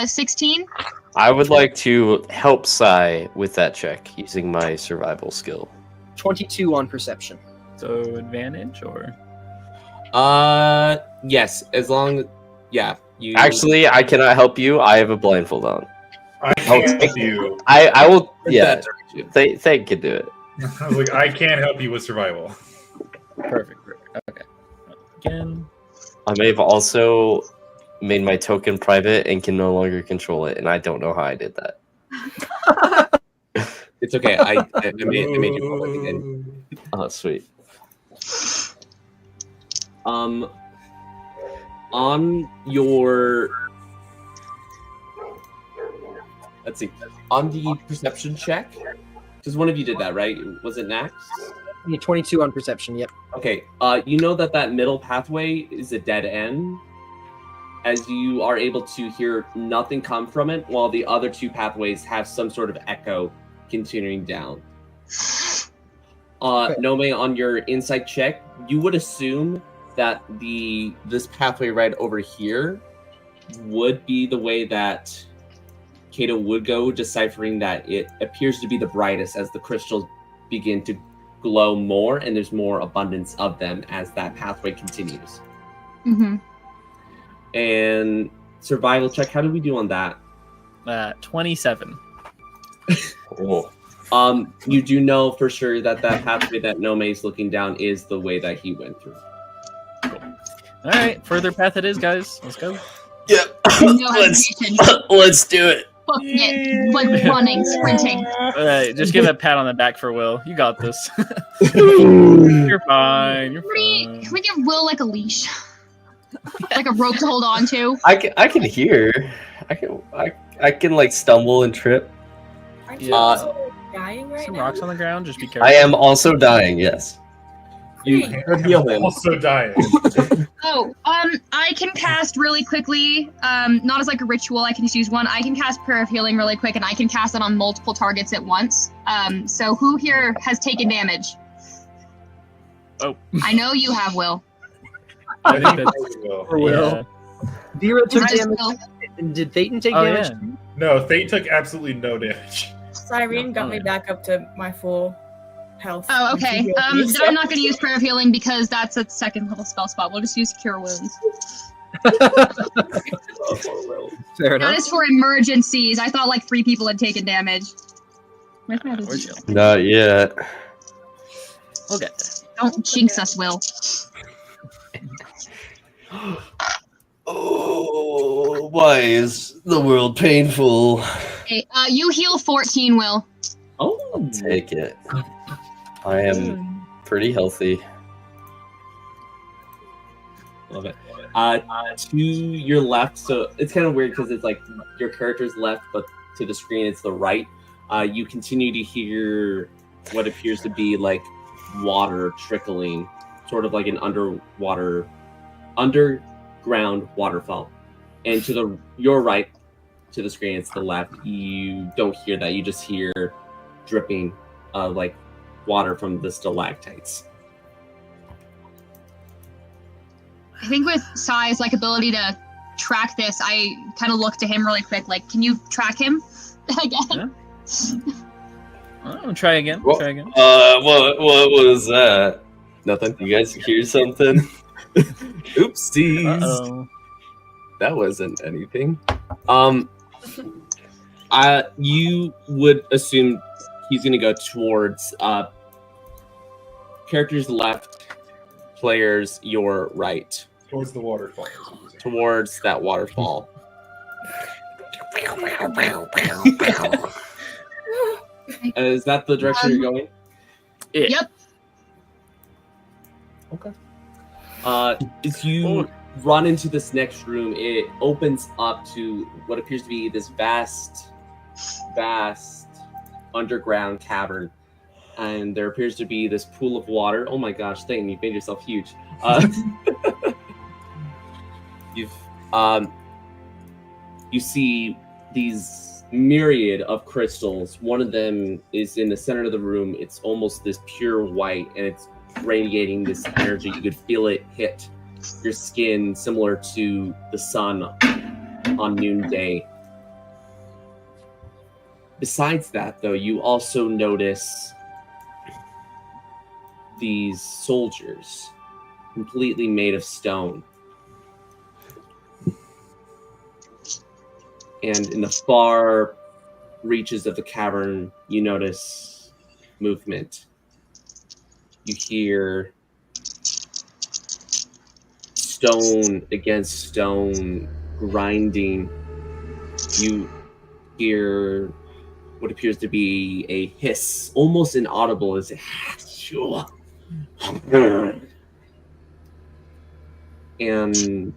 16. I would like to help Sai with that check using my survival skill. 22 on perception. So advantage or? Yes, as long, yeah. You Actually, I cannot help you. I have a blindfold on. I can't help you. I will. Yeah, they can do it. I was like, I can't help you with survival. Perfect. Okay. Again. I may have also made my token private and can no longer control it, and I don't know how I did that. It's okay. I made you public again. Oh, sweet. On your, let's see, on the perception check, because one of you did that, right? Was it Nax? Yeah, 22 on perception. Yep. Okay. You know that middle pathway is a dead end, as you are able to hear nothing come from it, while the other 2 pathways have some sort of echo continuing down. Okay. Nomei, on your insight check, you would assume that this pathway right over here would be the way that Kato would go, deciphering that it appears to be the brightest as the crystals begin to glow more, and there's more abundance of them as that pathway continues. Mm-hmm. And survival check, how do we do on that? 27. Cool. You do know for sure that pathway that Nomei is looking down is the way that he went through. All right, further path it is, guys. Let's go. Yep. No hesitation. Let's do it. Booking it, like running, sprinting. All right, just give a pat on the back for Will. You got this. You're fine. You're fine. Can we give Will like a leash, like a rope to hold on to? I can hear. I can like stumble and trip. Aren't you also dying right Some now? rocks on the ground. Just be careful. I am also dying. Yes. You can heal him. Also dying. Oh, I can cast really quickly. Not as like a ritual. I can just use one. I can cast Prayer of Healing really quick, and I can cast it on multiple targets at once. So who here has taken damage? Oh, I know you have, Will. I think that's Will. Or Will. Veera took Just damage. Will. Did Thayton take Oh, damage? yeah. No, Thayton took absolutely no damage. Cyprion got me back up to my full health. Oh, okay. And he healed me, Then so- I'm not going to use Prayer of Healing because that's a second level spell spot. We'll just use Cure Wounds. Fair That enough. is for emergencies. I thought like 3 people had taken damage. Where's my other Where's heal? Not yet. We'll get there. Don't jinx us, Will. Oh, why is the world painful? Okay, you heal 14, Will. Oh, Take it. I am pretty healthy. love it. To your left, so it's kind of weird because it's like your character's left, but to the screen it's the right. You continue to hear what appears to be like water trickling, sort of like an underground waterfall. And to your right, to the screen, it's the left. You don't hear that. You just hear dripping, like water from the stalactites. I think with Sai's like ability to track this, I kind of look to him really quick. Like, can you track him again? I'll try again. What? Try again. What was that? Nothing. You guys hear something? Oopsies. Uh-oh. That wasn't anything. You would assume he's gonna go towards characters left, players your right, Towards the waterfall. towards that waterfall. Is that the direction you're going? Yeah. Yep. Okay. As you run into this next room, it opens up to what appears to be this vast underground cavern. And there appears to be this pool of water. Oh my gosh, Thayton, you've made yourself huge. You see these myriad of crystals. One of them is in the center of the room. It's almost this pure white, and it's radiating this energy. You could feel it hit your skin, similar to the sun on noonday. Besides that, though, you also notice these soldiers, completely made of stone. And in the far reaches of the cavern, you notice movement. You hear stone against stone grinding. You hear what appears to be a hiss, almost inaudible, as it and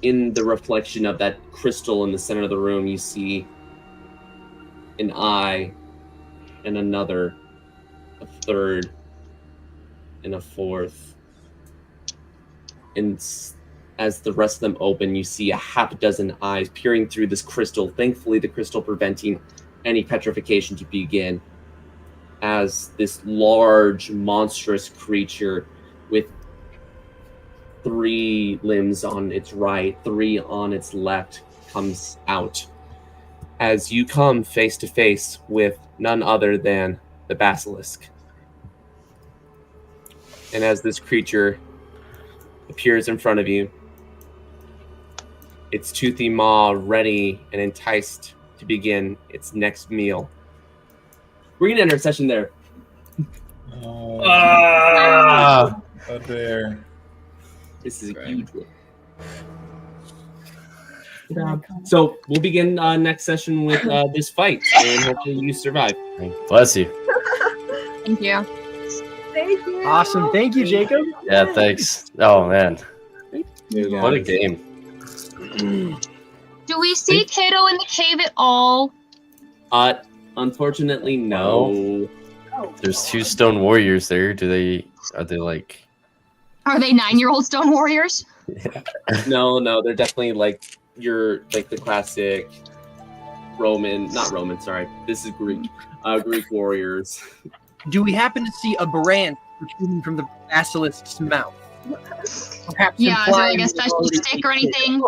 in the reflection of that crystal in the center of the room, you see an eye and another, a third, and a fourth. And as the rest of them open, you see a half dozen eyes peering through this crystal. Thankfully, the crystal preventing any petrification to begin, as this large, monstrous creature with 3 limbs on its right, 3 on its left comes out. As you come face to face with none other than the basilisk. And as this creature appears in front of you, its toothy maw ready and enticed to begin its next meal. We're going to end our session there. A bear. This is a huge one. So we'll begin next session with this fight, and hopefully you survive. Bless you. Thank you. Thank you. Awesome. Thank you, Jacob. Yeah, thanks. Oh man, You what a guys. game. Do we see Cato in the cave at all? Unfortunately, no. There's 2 stone warriors there. Are they like? Are they 9-year-old stone warriors? No, they're definitely like the classic not Roman, sorry. This is Greek. Greek warriors. Do we happen to see a brand protruding from the basilisk's mouth? Perhaps Yeah, is there like implying a special already- stick or anything?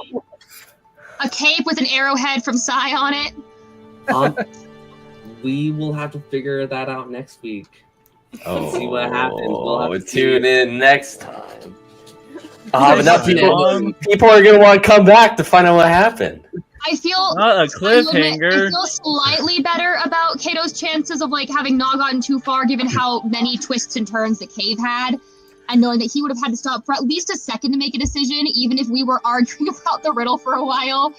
A cape with an arrowhead from Sai on it? We will have to figure that out next week. Oh, See what happens. We'll have to tune see. in next time. But now Fun. people are gonna want to come back to find out what happened. I feel Not a I cliffhanger. feel slightly better about Cato's chances of like having not gotten too far, given how many twists and turns the cave had, and knowing that he would have had to stop for at least a second to make a decision, even if we were arguing about the riddle for a while.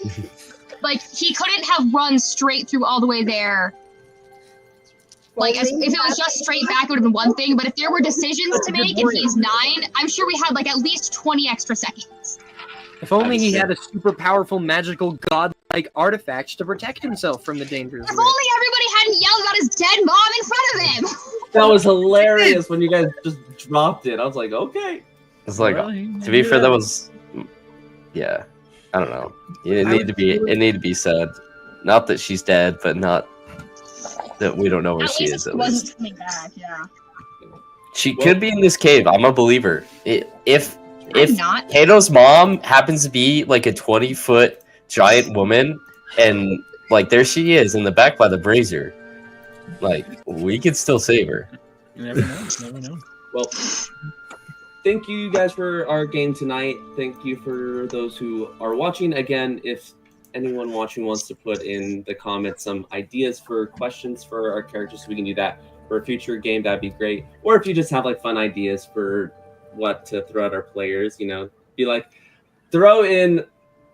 Like he couldn't have run straight through all the way there. Like if it was just straight back, it would have been one thing. But if there were decisions to make, and he's 9, I'm sure we had like at least 20 extra seconds. If only he had a super powerful, magical, godlike artifact to protect himself from the dangers. If only everybody hadn't yelled about his dead mom in front of him. That was hilarious when you guys just dropped it. I was like, okay. It's like, Well, to be fair, that was, yeah. I don't know. It needed to be said. Not that she's dead, but not that we don't know where At she least is. it At wasn't least coming back. Yeah. she could be in this cave. I'm a believer. If I'm not. Kato's mom happens to be like a 20-foot giant woman, and like there she is in the back by the brazier, like we could still save her. You never know. You never know. Well, thank you guys for our game tonight. Thank you for those who are watching. Again, if anyone watching wants to put in the comments some ideas for questions for our characters, so we can do that for a future game, that'd be great. Or if you just have like fun ideas for what to throw at our players, you know, be like, throw in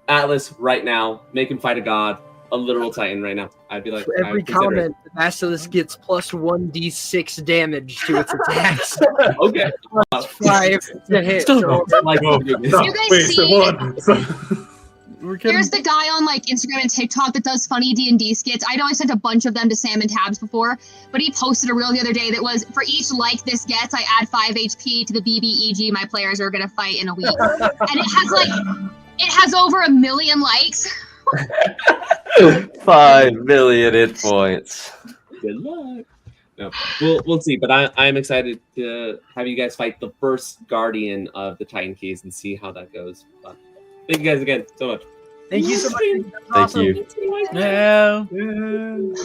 Atlas right now, make him fight a god, a literal Titan right now. I'd be like, For every I'd consider comment, the basilisk gets plus 1d6 damage to its attacks. it. Okay. Plus 5 to hit. Still So- Like, Oh, You guys wait, see- so one. We're kidding. There's the guy on like Instagram and TikTok that does funny D&D skits. I know I sent a bunch of them to Sam and Tabs before, but he posted a reel the other day that was, for each like this gets, I add 5 HP to the BBEG my players are gonna fight in a week. And it has over 1 million likes. 5 million hit points. Good luck. No, we'll see. But I'm excited to have you guys fight the first Guardian of the Titan Keys and see how that goes. But thank you guys again so much. Thank you so much. Thank you. Yeah. Yeah.